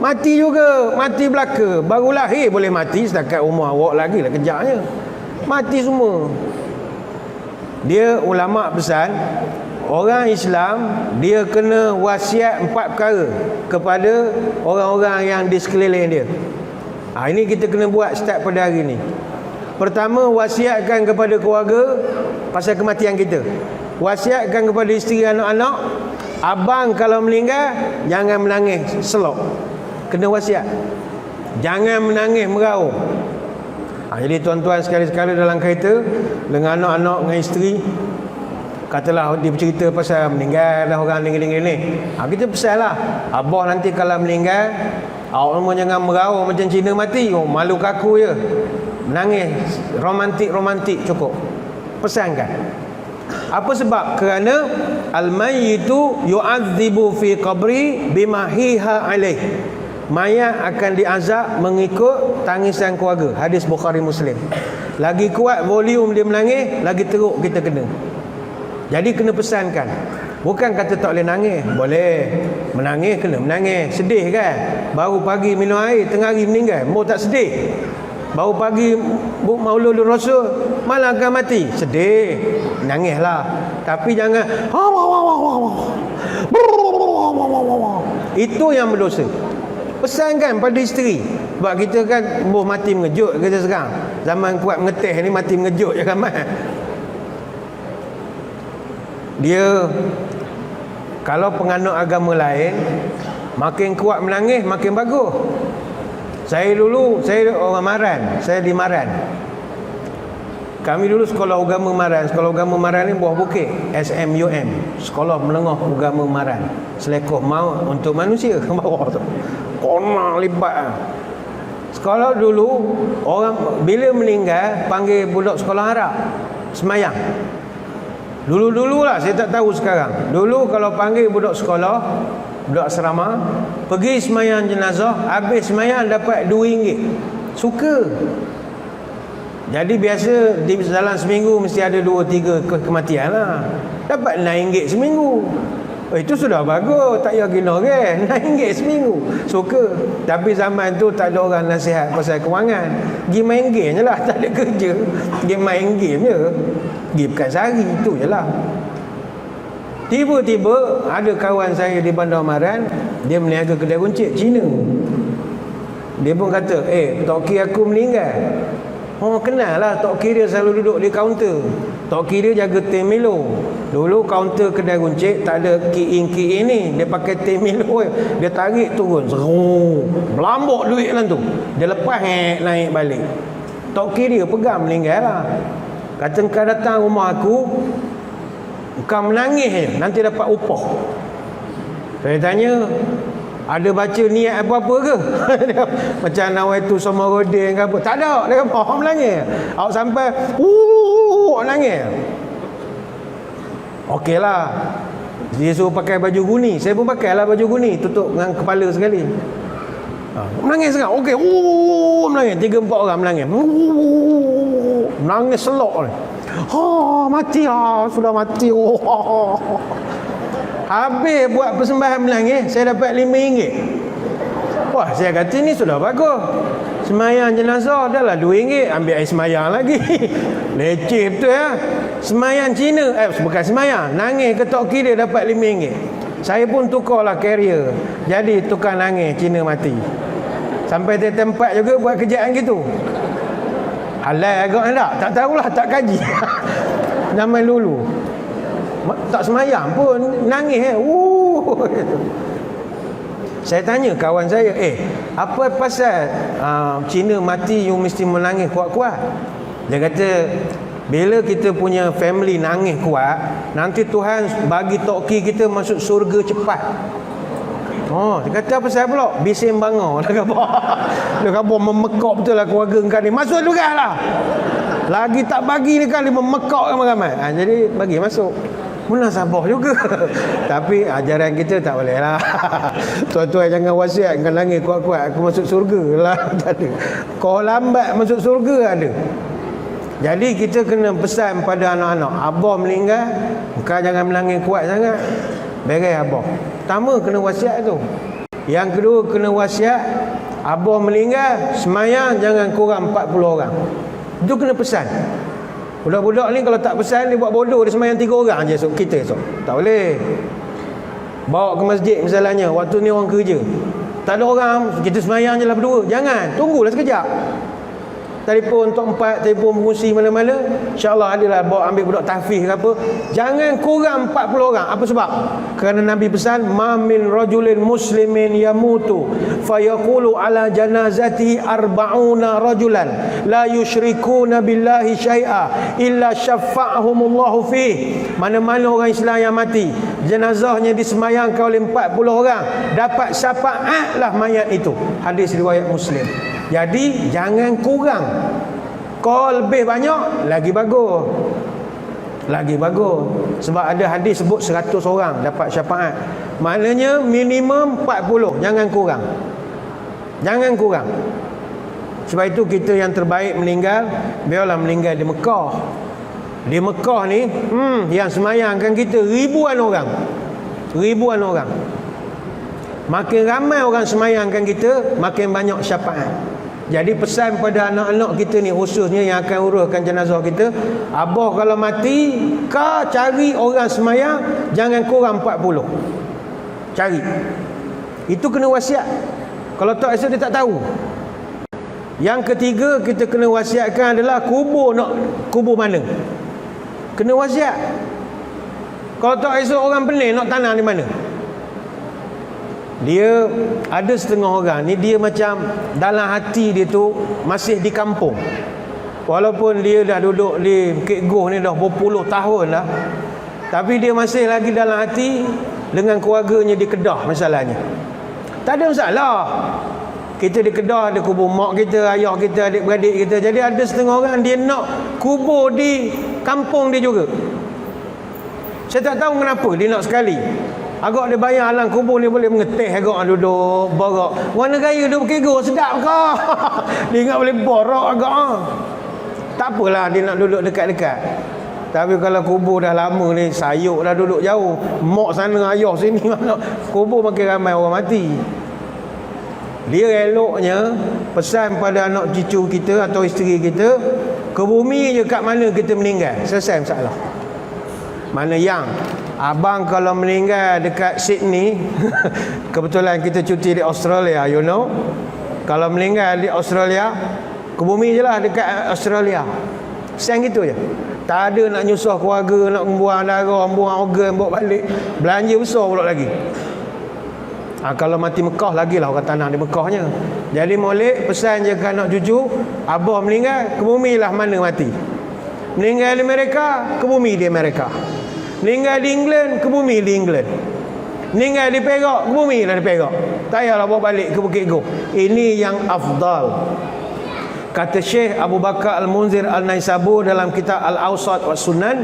Mati juga, mati belaka. Baru lahir boleh mati, setakat umur awak lagi lah kejaknya. Mati semua. Dia ulama pesan, orang Islam dia kena wasiat 4 perkara kepada orang-orang yang di sekeliling dia. Ini kita kena buat start pada hari ni. Pertama, wasiatkan kepada keluarga pasal kematian kita. Wasiatkan kepada isteri, anak-anak. Abang kalau meninggal, jangan menangis selok. Kena wasiat. Jangan menangis meraung. Jadi tuan-tuan sekali-sekala dalam kereta dengan anak-anak, dengan isteri, Katalah dia bercerita pasal meninggal dah orang ni. Kita pesan lah, abah nanti kalau meninggal, awak semua jangan meraung macam Cina mati. Malu kaku je. Menangis romantik cukup. Pesankan. Apa sebab? Kerana al-mayyitu yu'adzibu fi qabri bima hiha alaih. Mayat akan diazab mengikut tangisan keluarga. Hadis Bukhari Muslim. Lagi kuat volume dia menangis, lagi teruk kita kena. Jadi kena pesankan. Bukan kata tak boleh nangis. Boleh. Menangis kena menangis. Sedih kan? Baru pagi minum air, tengah hari meninggal. Mau tak sedih? Baru pagi Maulud Rasul, malah akan mati. Sedih. Nangislah. Tapi jangan itu yang berdosa. Pesankan pada isteri. Sebab kita kan mati mengejut kita sekarang. Zaman kuat mengeteh ni mati mengejut je ramai. Dia kalau penganut agama lain, makin kuat menangis makin bagus. Saya orang Maran, saya di Maran. Kami dulu sekolah agama Maran. Sekolah agama Maran ni buah bukit, SMUM, Sekolah Menengah Agama Maran. Selekoh maut untuk manusia ke bawah tu. Kona libat. Sekolah dulu orang bila meninggal panggil budak sekolah Arab semayang. Dulu lah, saya tak tahu sekarang. Dulu kalau panggil budak sekolah, budak asrama, pergi semayang jenazah, habis semayang dapat RM2. Suka. Jadi biasa di dalam seminggu mesti ada 2-3 kematian lah. Dapat RM6 seminggu. Itu sudah bagus, tak payah gila kan. RM6 seminggu. Suka. Tapi zaman tu tak ada orang nasihat pasal kewangan. Pergi main game je lah, tak ada kerja. Pergi main game je. Pergi pekan sehari, itu je lah. Tiba-tiba ada kawan saya di Bandar Maran, dia meniaga kedai runcit Cina. Dia pun kata, Tok Ki aku meninggal. Kenal lah, Tok Ki dia selalu duduk di kaunter. Tok Ki dia jaga teh Milo. Dulu kaunter kedai runcit tak ada key-in ni. Dia pakai teh Milo, dia tarik turun. Melambuk duit dalam tu. Dia lepas naik balik. Tok Ki dia pegang meninggal lah. Kata kau datang rumah aku, kau menangis je, nanti dapat upah. Saya tanya, ada baca niat apa-apa ke? Macam nawaitu sama rodin ke apa? Tak ada. Dia kata, orang menangis. Awak sampai nangis. Okey lah. Dia suruh pakai baju guni. Saya pun pakailah baju guni, tutup dengan kepala sekali. Menangis sekarang. Okey. Menangis. 3-4 orang menangis. Menangis selok ni. Mati lah. Sudah mati. Habis buat persembahan menangis, saya dapat RM5. Wah, saya kata ni sudah bagus. Semayang jenazah dah lah RM2. Ambil air semayang lagi. Leceh betul ya. Semayang Cina, bukan semayang, nangis ke Tok Ki dia dapat RM5. Saya pun tukarlah carrier. Jadi tukar nangis Cina mati. Sampai di tempat juga buat kerjaan gitu. Halal agak tak tahulah, tak kaji. Nama lulu. Tak semayang pun nangis Saya tanya kawan saya, apa pasal Cina mati you mesti menangis kuat-kuat? Dia kata, bila kita punya family nangis kuat, nanti Tuhan bagi Tok Ki kita masuk surga cepat. Dia kata apa saya pula? Bising bangor. Dia kata memekak betul lah keluarga engkau ni. Masuk juga lah. Lagi tak bagi ni kan dia memekak ramai-ramai. Jadi bagi masuk. Mula sabar juga. Tapi ajaran kita tak boleh lah. Tuan-tuan jangan wasiat kau nangis kuat-kuat aku masuk surga lah. Tak ada. Kau lambat masuk surga ada. Jadi kita kena pesan pada anak-anak, abah meninggal, kau jangan menangis kuat sangat. Beres abah. Pertama kena wasiat tu. Yang kedua kena wasiat, abah meninggal semayang jangan kurang 40 orang. Itu kena pesan. Budak-budak ni kalau tak pesan, dia buat bodoh, dia semayang 3 orang je esok, kita esok. Tak boleh. Bawa ke masjid misalnya, waktu ni orang kerja, tak ada orang, kita semayang je lah berdua. Jangan, tunggulah sekejap. telefon tok 4, telefon berfungsi mana-mana, insya-Allah adalah bawa ambil budak tahfiz ke apa, jangan kurang 40 orang. Apa sebab? Kerana Nabi pesan, ma min rajulin muslimin yamutu fayaqulu ala janazati 40 rajulan la yusyrikuna billahi syai'a illa syafa'ahumullahu fih. Mana-mana orang Islam yang mati, jenazahnya disemayangkan oleh 40 orang, dapat syafaatlah mayat itu. Hadis riwayat Muslim. Jadi jangan kurang. Kalau lebih banyak lagi bagus. Lagi bagus. Sebab ada hadis sebut 100 orang dapat syafaat. Maknanya minimum 40, jangan kurang. Jangan kurang. Sebab itu kita yang terbaik meninggal, biarlah meninggal di Mekah. Di Mekah ni yang semayangkan kita ribuan orang. Ribuan orang. Makin ramai orang semayangkan kita, makin banyak syafaat. Jadi pesan pada anak-anak kita ni, khususnya yang akan uruskan jenazah kita, abah kalau mati, kau cari orang semayang jangan kurang 40. Cari. Itu kena wasiat. Kalau tak, esok dia tak tahu. Yang ketiga kita kena wasiatkan adalah kubur, nak kubur mana. Kena wasiat. Kalau tak, esok orang pening nak tanam di mana. Dia ada setengah orang ni, dia macam dalam hati dia tu masih di kampung. Walaupun dia dah duduk di Bukit Goh ni dah berpuluh tahun dah, tapi dia masih lagi dalam hati dengan keluarganya di Kedah misalnya. Tak ada masalah. Kita di Kedah ada kubur mak kita, ayah kita, adik-beradik kita. Jadi ada setengah orang dia nak kubur di kampung dia juga. Saya tak tahu kenapa dia nak sekali. Agak dia bayar alang kubur ni boleh mengetih agak duduk borok. Warna gaya duduk Bukit Goh sedap ke? Dia ingat boleh borok agak. Tak apalah dia nak duduk dekat-dekat. Tapi kalau kubur dah lama ni, sayuk dah duduk jauh. Mak sana, ayah sini. Kubur makin ramai orang mati. Dia eloknya pesan pada anak cucu kita atau isteri kita, ke bumi je kat mana kita meninggal. Selesai masalah. Mana yang abang kalau meninggal dekat Sydney, kebetulan kita cuti di Australia, you know. Kalau meninggal di Australia, ke bumi je lah dekat Australia. Sen gitu je. Tak ada nak nyusah keluarga, nak buang darah, buang organ, bawa balik. Belanja besar pula lagi. Kalau mati Mekah lagilah orang tanah di Mekahnya. Jadi molek pesan je ke anak cucu, abah meninggal, ke bumi lah mana mati. Meninggal di Amerika, ke bumi di Amerika. Meninggal di England, ke bumi di England. Meninggal di Perak, ke bumi lah di Perak. Tak payahlah bawa balik ke Bukit Goh. Ini yang afdal. Kata Syekh Abu Bakar Al-Munzir Al-Naisabur dalam kitab Al-Awsat wa Sunan,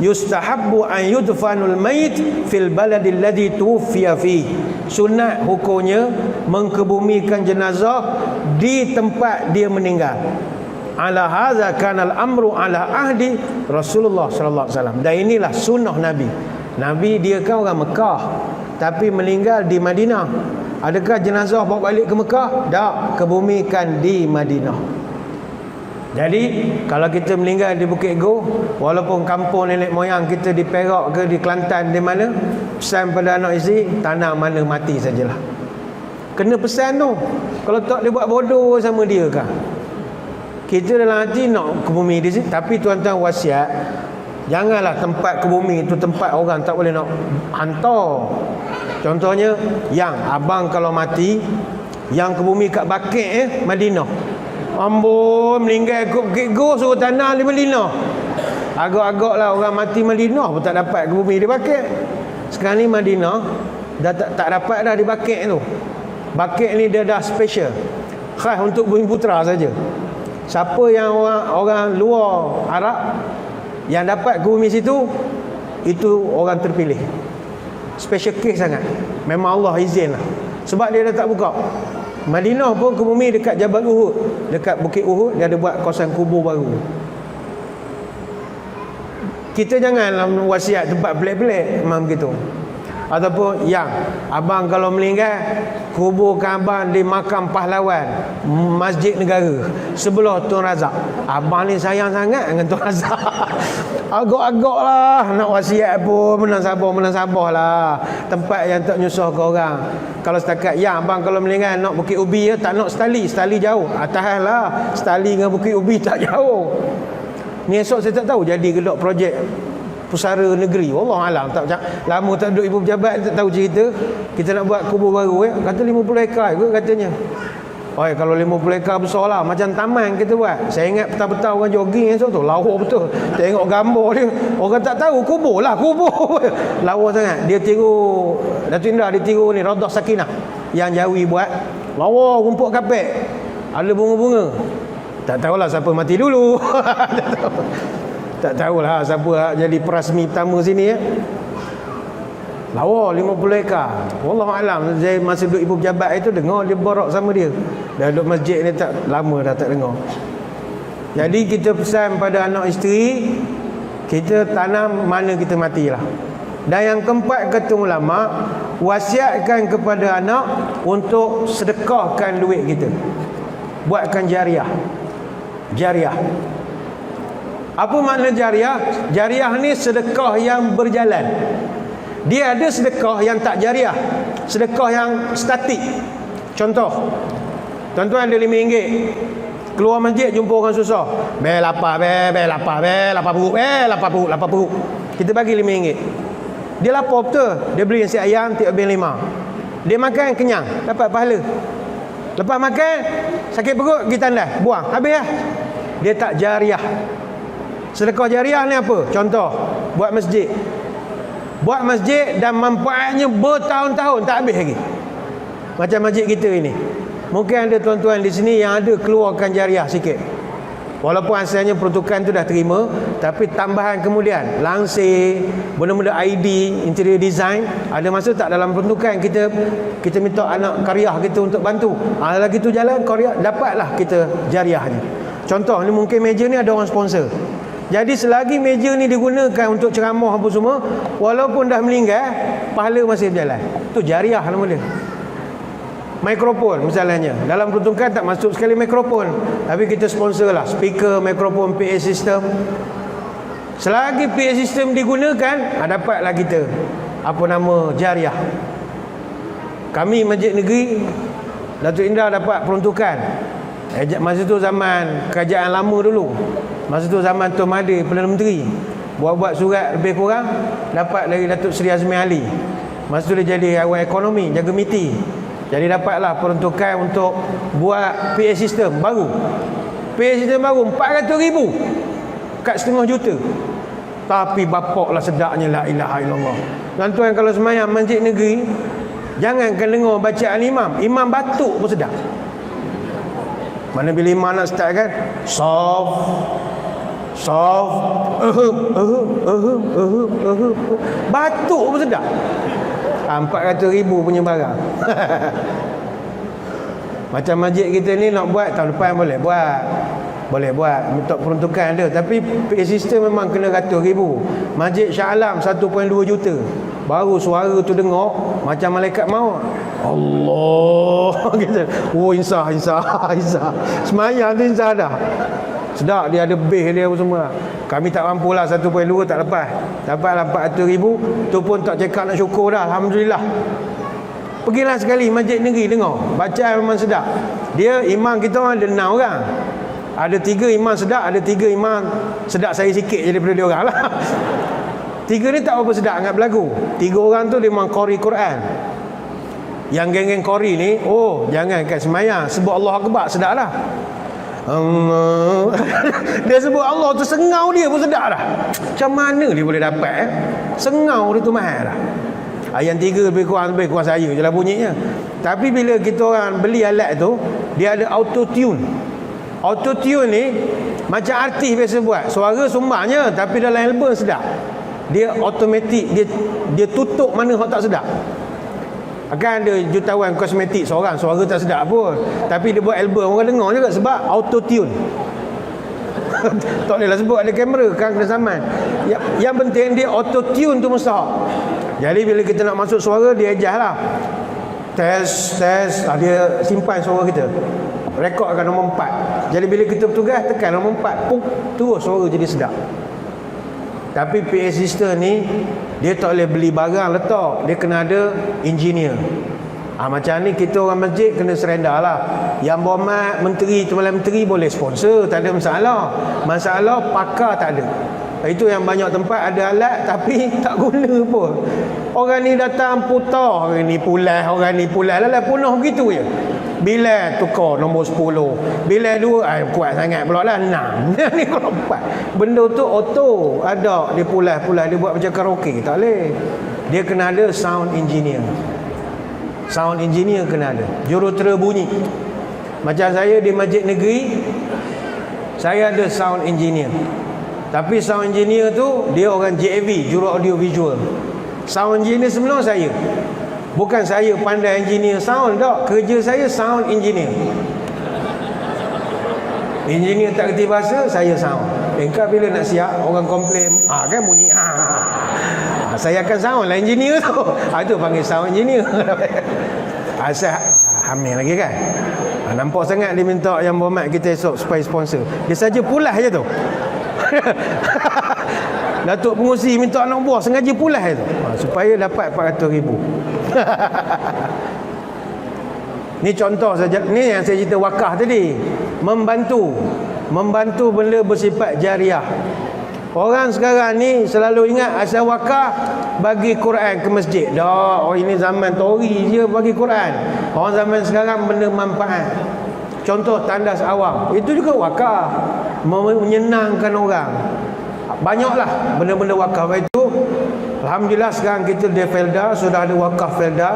yustahabbu an yudfanul mayit fil baladil ladzi tuwfiya fi. Sunat hukumnya mengkebumikan jenazah di tempat dia meninggal. Ala hadza kana al-amru ala ahdi Rasulullah sallallahu alaihi wasallam. Dan inilah sunnah Nabi. Nabi dia kan orang Mekah tapi meninggal di Madinah. Adakah jenazah bawa balik ke Mekah? Tak, kebumikan di Madinah. Jadi kalau kita meninggal di Bukit Goh, walaupun kampung nenek moyang kita di Perak ke di Kelantan di mana, pesan pada anak isteri, tanah mana mati sajalah. Kena pesan tu. Kalau tak dia buat bodoh sama dia kan. Kita dalam hati nak ke bumi di sini, tapi tuan-tuan wasiat, janganlah tempat ke bumi itu tempat orang tak boleh nak hantar. Contohnya, yang abang kalau mati, yang ke bumi kat Bakit Madinah. Ambon meninggal ke Bukit Goh, suruh tanah di Madinah. Agak-agak lah orang mati Madinah pun tak dapat ke bumi di Bakit. Sekarang ni Madinah dah tak dapat dah di Bakit tu. Bakit ni dia dah special, khas untuk Bumi Putra saja. Siapa yang orang luar Arab yang dapat ke bumi situ, itu orang terpilih. Special case sangat. Memang Allah izin lah. Sebab dia dah tak buka. Madinah pun ke bumi dekat Jabal Uhud, dekat Bukit Uhud, dia ada buat kawasan kubur baru. Kita janganlah wasiat tempat pelik-pelik memang begitu. Ataupun yang abang kalau meninggal, kuburkan abang di makam pahlawan Masjid Negara sebelah Tun Razak. Abang ni sayang sangat dengan Tun Razak. Agak-agak lah nak wasiat pun menang sabar lah. Tempat yang tak nyusah ke orang. Kalau setakat yang abang kalau meninggal nak Bukit Ubi ya, tak nak Setali jauh. Atas lah, Setali dengan Bukit Ubi tak jauh. Ni esok saya tak tahu jadi ke tak projek pusara negeri. Wallah alam, tak lama tak duduk ibu pejabat, tak tahu cerita. Kita nak buat kubur baru kata 50 ekar ke katanya. Oh, kalau 50 ekar besar lah, macam taman kita buat. Saya ingat petang-petang orang jogging esok tu, lawa betul. Tengok gambar dia, orang tak tahu kubur lah, kubur. Lawa sangat. Dia tiru Datuk Indra, dia tiru ni Raudhah Sakinah yang Jawi buat. Lawa rumput kapek, ada bunga-bunga. Tak tahulah siapa mati dulu. Tak tahulah siapa jadi perasmi pertama sini ya. Lawa 50 ekar. Wallahualam, saya masa duduk ibu pejabat itu dengar dia borak sama dia. Dah duduk masjid ni tak lama dah tak dengar. Jadi kita pesan pada anak isteri, kita tanam mana kita matilah. Dan yang keempat kata ulama, wasiatkan kepada anak untuk sedekahkan duit kita. Buatkan jariah. Jariah. Apa makna jariah? Jariah ni sedekah yang berjalan. Dia ada sedekah yang tak jariah, sedekah yang statik. Contoh, tuan-tuan ada RM5, keluar masjid jumpa orang susah, lapar perut, kita bagi RM5. Dia lapar betul, dia beli nasi ayam tiap habis 5. Dia makan kenyang, dapat pahala. Lepas makan sakit perut, pergi tandas, buang, habis lah. Dia tak jariah. Sedekah jariah ni apa? Contoh, buat masjid. Buat masjid dan manfaatnya bertahun-tahun tak habis lagi. Macam masjid kita ini. Mungkin ada tuan-tuan di sini yang ada keluarkan jariah sikit. Walaupun asalnya peruntukan tu dah terima, tapi tambahan kemudian langsir, benda-benda ID, interior design, ada masa tak dalam peruntukan kita minta anak karya kita untuk bantu. Lagi tu jalan karya, dapatlah kita jariahnya. Contoh ni mungkin meja ni ada orang sponsor. Jadi selagi meja ni digunakan untuk ceramah apa semua, walaupun dah meninggal, pahala masih berjalan. Itu jariah nama dia. Mikrofon misalnya, dalam peruntukan tak masuk sekali mikrofon, tapi kita sponsor lah speaker, mikrofon, PA system. Selagi PA system digunakan, dapatlah kita apa nama jariah. Kami Masjid Negeri Datuk Indra dapat peruntukan. Masa tu zaman kerajaan lama dulu. Masa tu zaman Tun Mahathir Perdana Menteri. Buat surat lebih kurang dapat dari Datuk Seri Azmi Ali. Masa tu dia jadi awal ekonomi, jaga MITI. Jadi dapatlah peruntukan untuk buat PA system baru. PA system baru 400,000 kat setengah juta. Tapi bapaklah sedaknya la ilaha illallah. Tuan-tuan kalau semayang Masjid Negeri, jangankan dengar bacaan imam, imam batuk pun sedap. Mana bila imam nak start kan, soft, batuk pun sedap. 400,000 punya barang. Macam masjid kita ni nak buat tahun depan boleh buat untuk peruntukan ada, tapi PA system memang kena ratus ribu. Masjid Shah Alam 1.2 juta. Baru suara tu dengar macam malaikat maut. Allah gitu. Oh insah. Semayang tu insah dah. Sedap dia ada base dia semua. Kami tak mampu lah 1.2 tak lepas. Dapatlah 400,000. Tu pun tak cakap nak syukur dah. Alhamdulillah. Pergilah sekali Masjid Negeri dengar. Bacaan memang sedap. Dia imam kita orang ada 6 orang. Ada 3 imam sedap, ada 3 imam sedap saya sikit je daripada dia orang lah. 3 ni tak apa sedap sangat berlagu. 3 orang tu dia memang qari Quran. Yang geng-geng qari ni, jangan kat semayang sebut Allah Akbar sedap lah. Dia sebut Allah tu sengau dia pun sedap dah. Macam mana dia boleh dapat sengau dia tu mahal dah. Yang 3 lebih kurang saya je lah bunyinya. Tapi bila kita orang beli alat tu, dia ada auto tune. Auto tune ni macam artis biasa buat, suara sumbangnya tapi dalam album sedap. Dia automatik, dia tutup mana hak tak sedap. Akan ada jutawan kosmetik seorang suara tak sedap pun, tapi dia buat album orang dengar juga sebab auto tune. Tak bolehlah sebut ada kamera kan kena zaman. Yang penting dia auto tune tu mustahak. Jadi bila kita nak masuk suara, dia adjust lah. Test, dia simpan suara kita, rekodkan nombor 4. Jadi bila kita bertugas, tekan nombor 4, puk, terus suara jadi sedap. Tapi PA system ni, dia tak boleh beli barang letak, dia kena ada engineer. Macam ni kita orang masjid kena surrender lah. Yang berhormat menteri, Timbalan Menteri boleh sponsor, tak ada masalah. Masalah pakar tak ada. Itu yang banyak tempat ada alat tapi tak guna pun. Orang ni datang putar, orang ni pulas, Lala penuh begitu je. Bila tukar nombor 10, bila 2, kuat sangat pula lah 6. Ni kalau 4. Benda tu auto ada, dia pulas, dia buat macam karaoke, tak boleh. Dia kena ada sound engineer. Sound engineer kena ada, jurutera bunyi. Macam saya di masjid negeri, saya ada sound engineer. Tapi sound engineer tu dia orang JAV, juru audio visual. Sound engineer sebenar saya. Bukan saya pandai engineer sound, tak. Kerja saya sound engineer. Engineer tak kerti bahasa, saya sound. Engkau bila nak siap, orang komplain, kan bunyi, saya akan sound lah engineer tu. Itu panggil sound engineer. Asal hamil lagi kan. Nampak sangat dia minta yang berhormat kita esok supaya sponsor. Dia saja pulas je tu. Datuk Pengurusi minta anak buah sengaja pulas je tu, supaya dapat 400,000. Ni contoh saja. Ni yang saya cerita wakaf tadi. Membantu benda bersifat jariah. Orang sekarang ni selalu ingat asal wakaf bagi Quran ke masjid. Dah, ini zaman Tori je bagi Quran. Orang zaman sekarang benda manfaat. Contoh tandas awam, itu juga wakaf, menyenangkan orang. Banyaklah benda-benda wakaf itu. Alhamdulillah sekarang kita di Felda sudah ada wakaf Felda,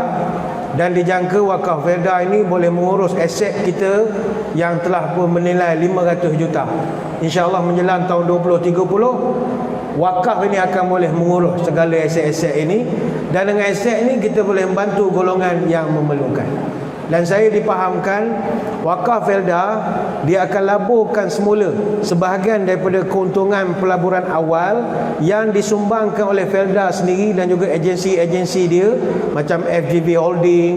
dan dijangka wakaf Felda ini boleh mengurus aset kita yang telah pun menilai 500 juta. InsyaAllah menjelang tahun 2030, wakaf ini akan boleh mengurus segala aset-aset ini, dan dengan aset ini kita boleh membantu golongan yang memerlukan. Dan saya dipahamkan wakaf Felda dia akan laburkan semula sebahagian daripada keuntungan pelaburan awal yang disumbangkan oleh Felda sendiri dan juga agensi-agensi dia macam FGV Holding,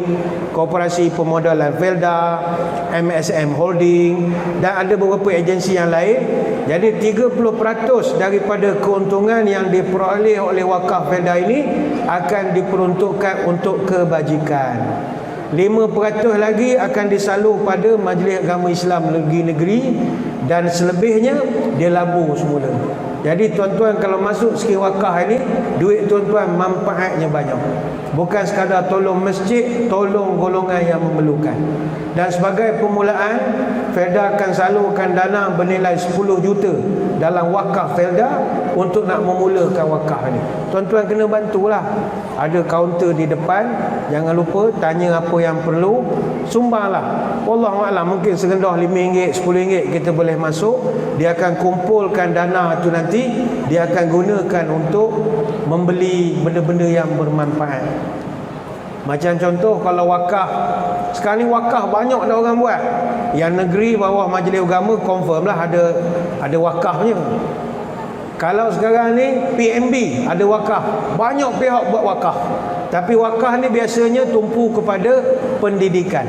Koperasi Pemodalan Felda, MSM Holding, dan ada beberapa agensi yang lain. Jadi 30% daripada keuntungan yang diperoleh oleh wakaf Felda ini akan diperuntukkan untuk kebajikan. 5% lagi akan disalur pada Majlis Agama Islam negeri-negeri, dan selebihnya dia labur semula. Jadi tuan-tuan kalau masuk skim wakaf ini, duit tuan-tuan manfaatnya banyak. Bukan sekadar tolong masjid, tolong golongan yang memerlukan. Dan sebagai permulaan, Felda akan salurkan dana bernilai 10 juta dalam wakaf Felda untuk nak memulakan wakaf ini. Tuan-tuan kena bantulah. Ada kaunter di depan, jangan lupa tanya apa yang perlu, sumbanglah. Wallahualam, mungkin serendah RM5, RM10 kita boleh masuk. Dia akan kumpulkan dana tu, nanti dia akan gunakan untuk membeli benda-benda yang bermanfaat. Macam contoh kalau wakaf, sekarang ni wakaf banyak dah orang buat. Yang negeri bawah Majlis Agama confirm lah ada wakafnya. Kalau sekarang ni PMB ada wakaf, banyak pihak buat wakaf. Tapi wakaf ni biasanya tumpu kepada pendidikan.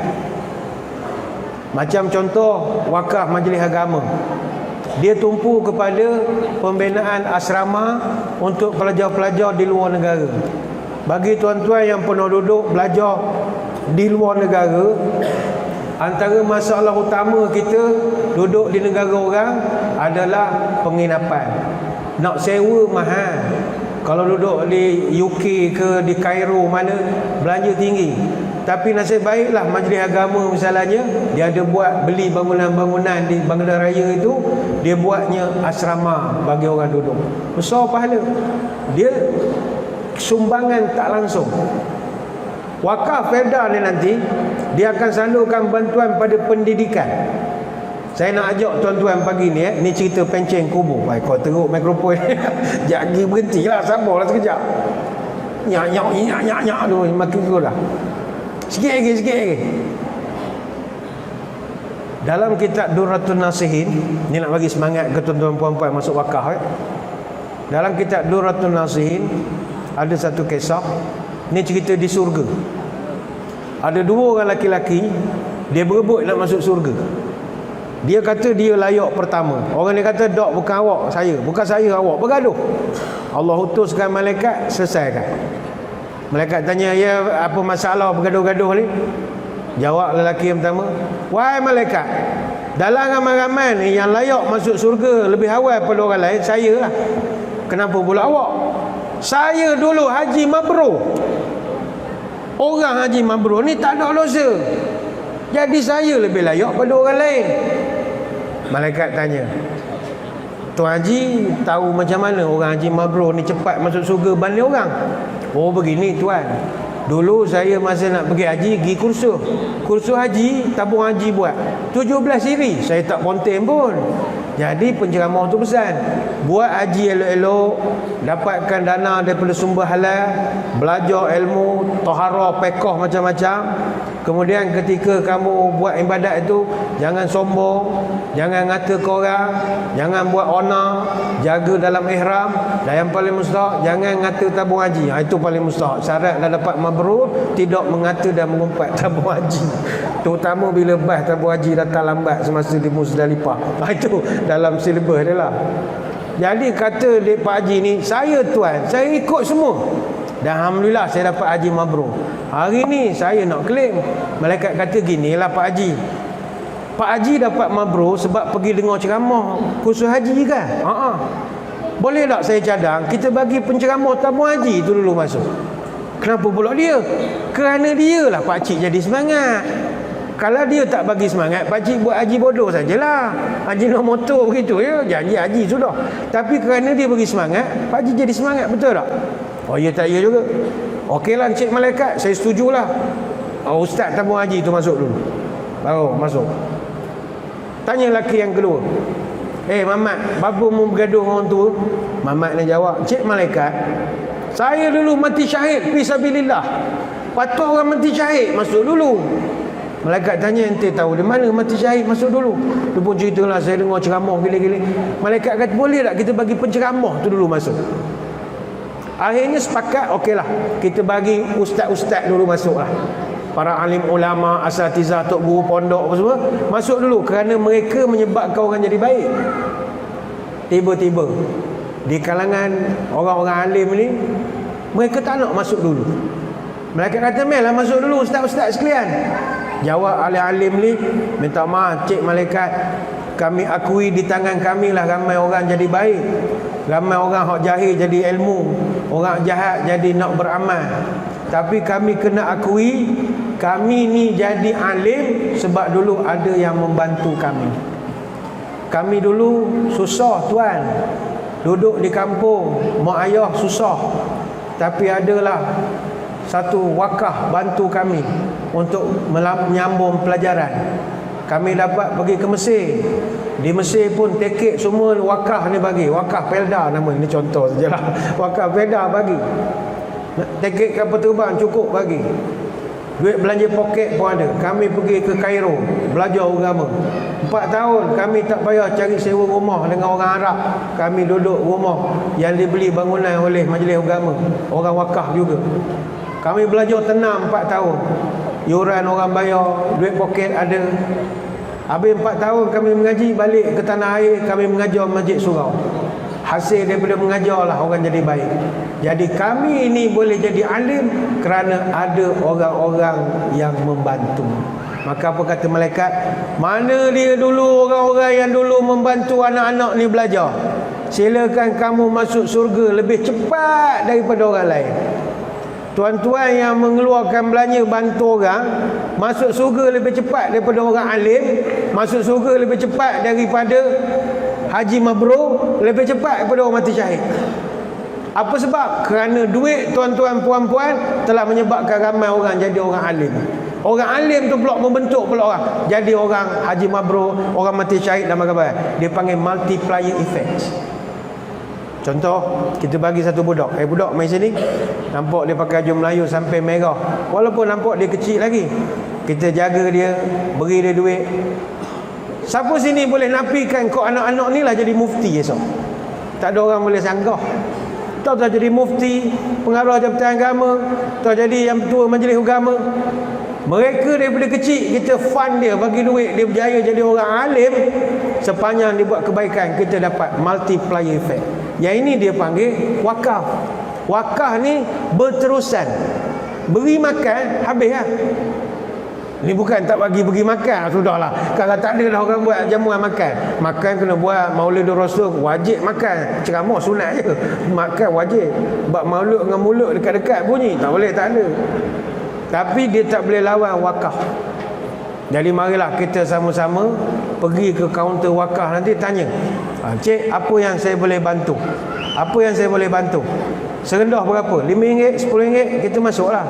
Macam contoh wakaf Majlis Agama, dia tumpu kepada pembinaan asrama untuk pelajar-pelajar di luar negara. Bagi tuan-tuan yang pernah duduk belajar di luar negara, antara masalah utama kita duduk di negara orang adalah penginapan. Nak sewa mahal. Kalau duduk di UK ke di Cairo mana, belanja tinggi. Tapi nasib baiklah Majlis Agama misalnya, dia ada buat beli bangunan-bangunan di Bangunan Raya itu, dia buatnya asrama bagi orang duduk. Besar pahala. Dia sumbangan tak langsung. Wakaf Felda ni nanti dia akan salurkan bantuan pada pendidikan. Saya nak ajak tuan-tuan pagi ni ni cerita pencen kubur. Baik, kau teruk mikrofon. Jangan berhentilah, sabarlah sekejap. Nyak tu makin kurang. Sikit lagi. Dalam kitab Durratun Nasihin, ni nak bagi semangat ke tuan-tuan puan-puan masuk wakaf. Dalam kitab Durratun Nasihin, Ada satu kisah, ni cerita di surga. Ada dua orang laki-laki, dia berebut nak masuk surga. Dia kata dia layak pertama. Orang ni kata, dok, bukan awak, saya. Bukan saya, awak. Bergaduh. Allah utuskan malaikat, selesaikan. Malaikat tanya, ya, apa masalah bergaduh-gaduh ni? Jawab lelaki yang pertama, wahai malaikat, dalam ramai-ramai ni yang layak masuk surga lebih awal pada orang lain, saya lah. Kenapa pula awak? Saya dulu haji mabrur. Orang haji mabrur ni tak ada dosa, jadi saya lebih layak pada orang lain. Malaikat tanya, Tuan Haji tahu macam mana orang haji mabrur ni cepat masuk surga banding orang? Oh begini tuan, dulu saya masa nak pergi haji, pergi kursus haji, tabung haji buat 17 siri, saya tak ponteng pun. Jadi penceramah tu pesan, buat haji elok-elok, dapatkan dana daripada sumber halal, belajar ilmu, taharah, fiqh macam-macam. Kemudian ketika kamu buat ibadat itu, jangan sombong, jangan ngata ke orang, jangan buat ona, jaga dalam ihram, dan yang paling mustahak, jangan ngata tabung haji. Itu paling mustahak. Syarat dah dapat mabrur, tidak mengata dan mengumpat tabung haji. Terutama bila bas tabung haji datang lambat semasa di Muzdalifah. Itu dalam silibus dia lah. Jadi kata Pak Haji ni, saya tuan, saya ikut semua. Dan Alhamdulillah saya dapat haji mabrur. Hari ni saya nak claim. Malaikat kata ginilah Pak Haji, Pak Haji dapat mabrur sebab pergi dengar ceramah kursus haji kan? Boleh tak saya cadang, kita bagi penceramah tabung haji tu dulu masuk? Kenapa pula dia? Kerana dia lah Pak Cik jadi semangat. Kalau dia tak bagi semangat, Pak Cik buat haji bodoh sajalah. Haji nak motor begitu ya, janji haji sudah. Tapi kerana dia bagi semangat, Pak Cik jadi semangat, betul tak? Oh ya tak ya juga. Okeylah Encik Malaikat, saya setujulah. Ustaz tabung haji tu masuk dulu. Baru masuk. Tanya lelaki yang kedua, Mamat, bapa mu bergaduh orang tua? Mamat ni jawab, Encik Malaikat, saya dulu mati syahid fisabilillah. Patut orang mati syahid masuk dulu. Malaikat tanya, ente tahu di mana mati syahid masuk dulu? Dia pun ceritalah, saya dengar ceramah gila-gila. Malaikat kata, boleh tak kita bagi penceramah tu dulu masuk? Akhirnya sepakat, okeylah, kita bagi ustaz-ustaz dulu masuklah. Para alim ulama, asatizah, tok guru pondok apa semua masuk dulu, kerana mereka menyebabkan orang jadi baik. Tiba-tiba di kalangan orang-orang alim ni, mereka tak nak masuk dulu. Mereka kata, lah masuk dulu ustaz-ustaz sekalian. Jawab alim-alim ni, minta maaf Cik Malaikat, kami akui di tangan kami lah ramai orang jadi baik, ramai orang hak jahil jadi ilmu, orang jahat jadi nak beramal. Tapi kami kena akui, kami ni jadi alim sebab dulu ada yang membantu kami. Kami dulu susah tuan, duduk di kampung, mak ayah susah, tapi adalah satu wakaf bantu kami untuk menyambung pelajaran. Kami dapat pergi ke Mesir. Di Mesir pun tiket semua wakaf ni bagi. Wakaf Pelda nama ni, contoh sajalah. Wakaf Pelda bagi. Tiket kapal terbang cukup bagi. Duit belanja poket pun ada. Kami pergi ke Cairo belajar agama. 4 tahun kami tak payah cari sewa rumah dengan orang Arab. Kami duduk rumah yang dibeli bangunan oleh majlis agama, orang wakaf juga. Kami belajar tenang 4 tahun. Yuran orang bayar, duit poket ada. Habis 4 tahun kami mengaji, balik ke tanah air, kami mengajar masjid surau. Hasil daripada mengajarlah orang jadi baik. Jadi kami ini boleh jadi alim kerana ada orang-orang yang membantu. Maka apa kata malaikat? Mana dia dulu orang-orang yang dulu membantu anak-anak ni belajar? Silakan kamu masuk surga lebih cepat daripada orang lain. Tuan-tuan yang mengeluarkan belanja bantu orang, masuk surga lebih cepat daripada orang alim, masuk surga lebih cepat daripada haji mabrur, lebih cepat daripada orang mati syahid. Apa sebab? Kerana duit tuan-tuan puan-puan telah menyebabkan ramai orang jadi orang alim. Orang alim tu pula membentuk pula orang jadi orang haji mabrur, orang mati syahid dan macam-macam. Dia panggil multiplier effect. Contoh, kita bagi satu budak, budak main sini, nampak dia pakai baju Melayu sampai merah, walaupun nampak dia kecil lagi, kita jaga dia, beri dia duit. Siapa sini boleh nafikan kau anak-anak ni lah jadi mufti esok? Tak ada orang boleh sanggah. tak jadi mufti, pengarah Jabatan Agama, tak jadi yang ketua majlis agama. Mereka daripada kecil kita fund dia, bagi duit, dia berjaya jadi orang alim. Sepanjang dia buat kebaikan, kita dapat multiplier effect. Yang ini dia panggil wakaf. Wakaf ni berterusan. Beri makan, habis lah. Ni bukan tak bagi pergi makan, sudahlah. Kalau tak ada dah orang buat jamuan makan. Makan kena buat Maulidul Rasul, wajib makan. Ceramah sunat je. Makan wajib. Bab maulud dengan mulut dekat-dekat bunyi, tak boleh, tak ada. Tapi dia tak boleh lawan wakaf. Jadi marilah kita sama-sama pergi ke kaunter wakaf nanti tanya. Cik, apa yang saya boleh bantu? Apa yang saya boleh bantu? Serendah berapa? RM5, RM10, kita masuklah.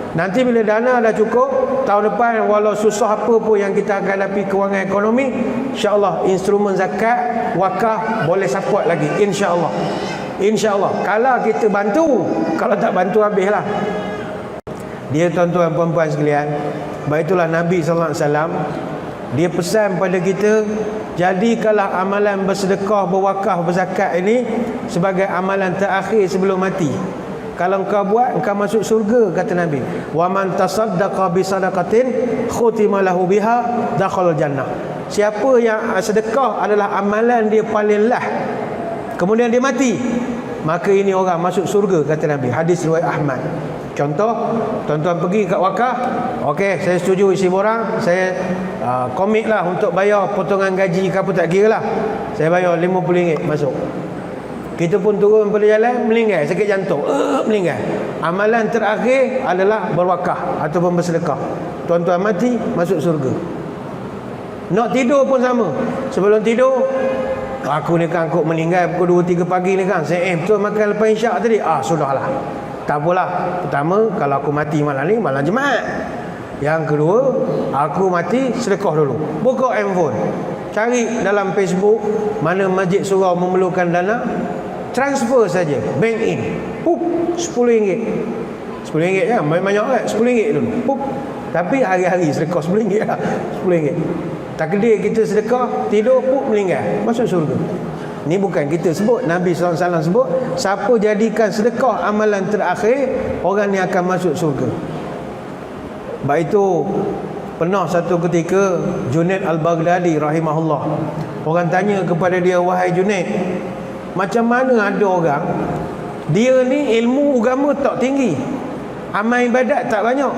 Nanti bila dana dah cukup, tahun depan walau susah apa pun yang kita akan hadapi kewangan ekonomi, insya-Allah instrumen zakat, wakaf boleh support lagi, insya-Allah. Insya-Allah. Kalau kita bantu, kalau tak bantu habislah. Dia tuan-tuan puan-puan sekalian, baitulah Nabi sallallahu alaihi wasallam, dia pesan pada kita, jadikanlah amalan bersedekah, berwakaf, berzakat ini sebagai amalan terakhir sebelum mati. Kalau engkau buat, engkau masuk surga, kata Nabi. Wa man tasaddaqa bi sadaqatin khutima lahu biha dakhala jannah. Siapa yang sedekah adalah amalan dia paling lah, kemudian dia mati, maka ini orang masuk surga, kata Nabi. Hadis riwayat Ahmad. Contoh, tuan-tuan pergi kat wakaf, okey, saya setuju isi borang, saya komit lah untuk bayar potongan gaji ke apa, tak kira lah, saya bayar RM50 masuk. Kita pun turun pada jalan, meninggal, sakit jantung, meninggal. Amalan terakhir adalah berwakaf ataupun bersedekah. Tuan-tuan mati, masuk surga. Nak tidur pun sama. Sebelum tidur, aku ni kan kok meninggal pukul 2-3 pagi ni kan, saya betul makan lepas isyak tadi. Sudahlah, tak apalah. Pertama, kalau aku mati malam ni, malam Jumaat. Yang kedua, aku mati, sedekah dulu. Buka handphone, cari dalam Facebook mana masjid surau memerlukan dana, transfer saja, bank in, pup, RM10. RM10 kan, banyak kan, RM10 dulu, pup. Tapi hari-hari sedekah RM10 lah, RM10. Takdir kita sedekah, tidur, pup, meninggal, masuk surga. Ni bukan kita sebut, Nabi SAW sebut, siapa jadikan sedekah amalan terakhir, orang ni akan masuk surga. Baik itu, pernah satu ketika Junaid Al-Baghdadi rahimahullah, orang tanya kepada dia, wahai Junaid, macam mana ada orang, dia ni ilmu agama tak tinggi, amal ibadat tak banyak,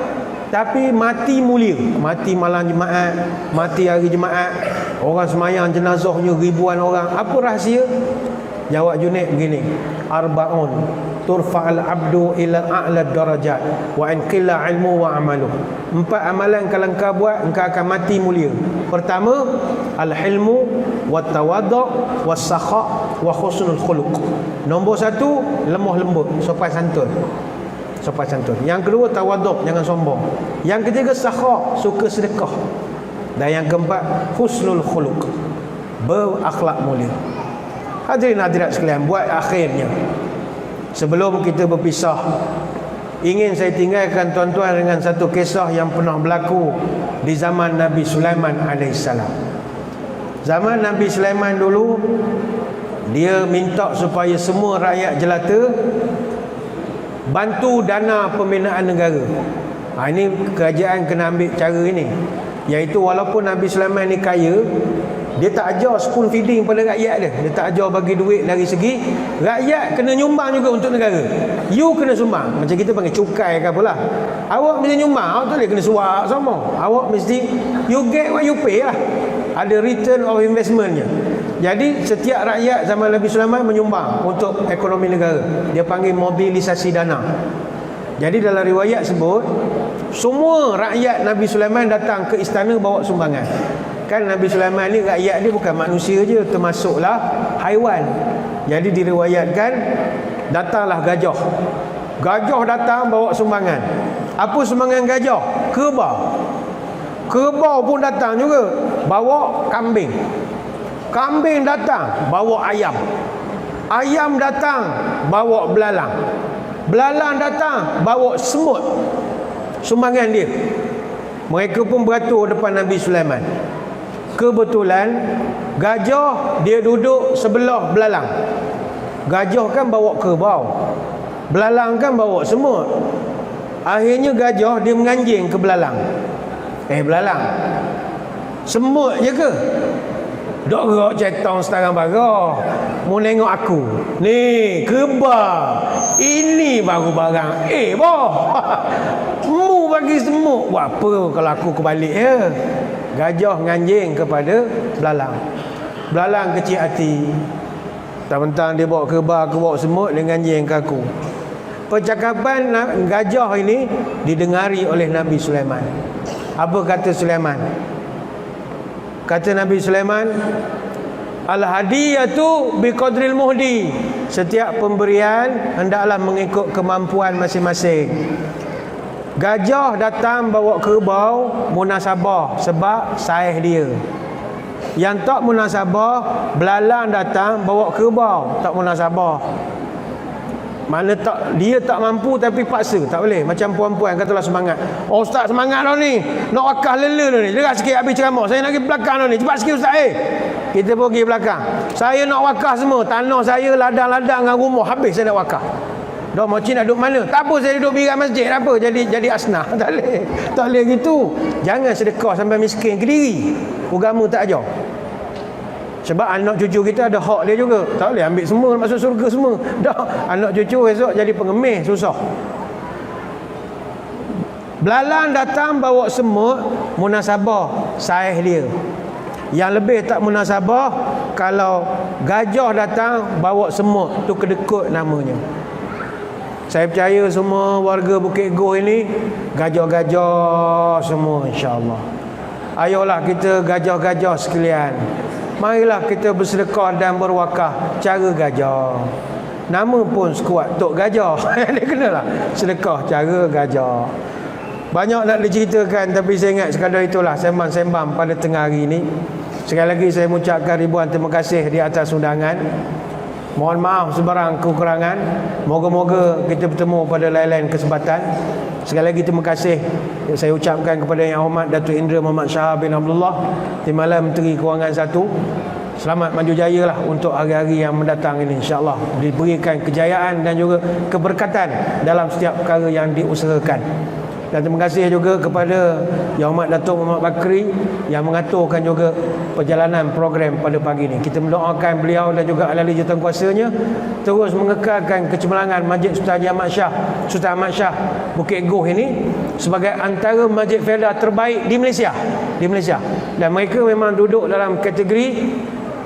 tapi mati mulia, mati malam Jumaat, mati hari Jumaat, orang semayang jenazahnya ribuan orang. Apa rahsia? Jawab Junaid begini, arba'un turfa'al abdu ila a'la darajat wa in qilla ilmu wa amalu. 4 amalan kalau engkau buat, engkau akan mati mulia. Pertama, al-hilmu wat tawaddu' was sakha wa husnul khuluq. Nombor 1, lemah lembut, sopan santun. Sopan santun. Yang kedua, tawaddu', jangan sombong. Yang ketiga, sakha, suka sedekah. Dan yang keempat, husnul khuluq, berakhlak mulia. Hadirin hadirat sekalian, buat akhirnya, sebelum kita berpisah, ingin saya tinggalkan tuan-tuan dengan satu kisah yang pernah berlaku di zaman Nabi Sulaiman AS. Zaman Nabi Sulaiman dulu, dia minta supaya semua rakyat jelata bantu dana pembinaan negara. Ini kerajaan kena ambil cara ini, iaitu walaupun Nabi Sulaiman ni kaya, dia tak ajar spoon feeding pada rakyat dia. Dia tak ajar bagi duit dari segi rakyat kena nyumbang juga untuk negara. You kena sumbang. Macam kita panggil cukai ke apalah. Awak mesti nyumbang. Awak tak boleh kena suap sama. Awak mesti, you get what you pay lah. Ada return of investmentnya. Jadi setiap rakyat zaman Nabi Sulaiman menyumbang untuk ekonomi negara. Dia panggil mobilisasi dana. Jadi dalam riwayat sebut, semua rakyat Nabi Sulaiman datang ke istana bawa sumbangan. Kan Nabi Sulaiman ni rakyat dia bukan manusia je, termasuklah haiwan. Jadi diriwayatkan datanglah gajah. Gajah datang bawa sumbangan. Apa sumbangan gajah? Kerbau. Kerbau pun datang juga bawa kambing. Kambing datang bawa ayam. Ayam datang bawa belalang. Belalang datang bawa semut. Sumbangan dia. Mereka pun beratur depan Nabi Sulaiman. Kebetulan gajah dia duduk sebelah belalang. Gajah kan bawa kerbau, belalang kan bawa semut. Akhirnya gajah dia menganjing ke belalang. Belalang, semut je ke? Dok gerak cetong setarang barang. Mau nengok aku. Ni, kerbau. Ini baru barang. Boh. Mu bagi semut. Buat apa kalau aku kebalik ya? Gajah nganjing kepada belalang. Belalang kecil hati. Mentang-mentang dia bawa kerbau, aku bawa semut, dia nganjing ke aku. Percakapan gajah ini didengari oleh Nabi Sulaiman. Apa kata Sulaiman? Kata Nabi Sulaiman, al-hadiyatu biqadril muhdi. Setiap pemberian hendaklah mengikut kemampuan masing-masing. Gajah datang bawa kerbau, munasabah sebab saiz dia. Yang tak munasabah, belalang datang bawa kerbau, tak munasabah. Mana tak, dia tak mampu tapi paksa, tak boleh. Macam puan-puan katalah semangat. Oh ustaz semangat dah ni, nak wakah lela dah ni. Dekat sikit habis ceramah, saya nak pergi belakang dah ni. Cepat sikit ustaz. Kita pergi belakang. Saya nak wakah semua. Tanah saya ladang-ladang dengan rumah habis saya nak wakah. Dah macam nak duduk mana? Tak apa, saya duduk birak masjid. Apa? Jadi asnah. Tak boleh. Tak boleh gitu. Jangan sedekah sampai miskin ke diri. Agama tak ajar. Sebab anak cucu kita ada hak dia juga. Tak boleh ambil semua masuk surga semua. Dah anak cucu esok jadi pengemis, susah. Belalang datang bawa semut, munasabah saiz dia. Yang lebih tak munasabah kalau gajah datang bawa semut, tu kedekut namanya. Saya percaya semua warga Bukit Goh ini gajah-gajah semua, insya-Allah. Ayolah kita gajah-gajah sekalian, marilah kita bersedekah dan berwakaf cara gajah. Nama pun sekuat Tok Gajah. Dia kenalah sedekah cara gajah. Banyak nak diceritakan, tapi saya ingat sekadar itulah sembang-sembang pada tengah hari ini. Sekali lagi saya mengucapkan ribuan terima kasih di atas undangan. Mohon maaf sebarang kekurangan. Moga-moga kita bertemu pada lain-lain kesempatan. Sekali lagi terima kasih saya ucapkan kepada Yang Hormat Datuk Indra Muhammad Shah bin Abdullah, Timbalan Menteri Kewangan 1. Selamat maju jaya lah untuk hari-hari yang mendatang ini, insya-Allah diberikan kejayaan dan juga keberkatan dalam setiap perkara yang diusahakan. Dan terima kasih juga kepada Yang Hormat Datuk Muhammad Bakri yang mengaturkan juga perjalanan program pada pagi ini. Kita mendoakan beliau dan juga ahli jurukuasanya terus mengekalkan kecemerlangan Masjid Sultan Ahmad Shah Bukit Goh ini sebagai antara masjid Felda terbaik di Malaysia. Dan mereka memang duduk dalam kategori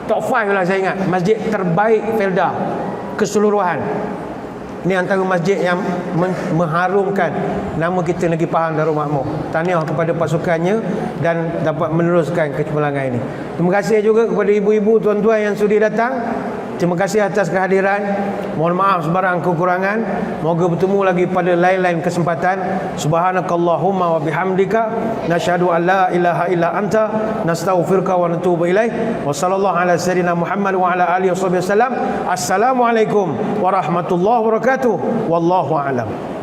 top 5 lah, saya ingat, masjid terbaik Felda keseluruhan. Ini antara masjid yang mengharumkan nama kita Negeri Pahang Darul Makmur. Tahniah kepada pasukannya dan dapat meneruskan kecemerlangan ini. Terima kasih juga kepada ibu-ibu, tuan-tuan yang sudi datang. Terima kasih atas kehadiran. Mohon maaf sebarang kekurangan. Moga bertemu lagi pada lain-lain kesempatan. Subhanakallahumma wa bihamdika nasyhadu an la ilaha illa anta nastaghfiruka wa natubu ilaik. Wa sallallahu ala sayyidina Muhammad wa ala alihi wasallam. Assalamualaikum warahmatullahi wabarakatuh. Wallahu a'lam.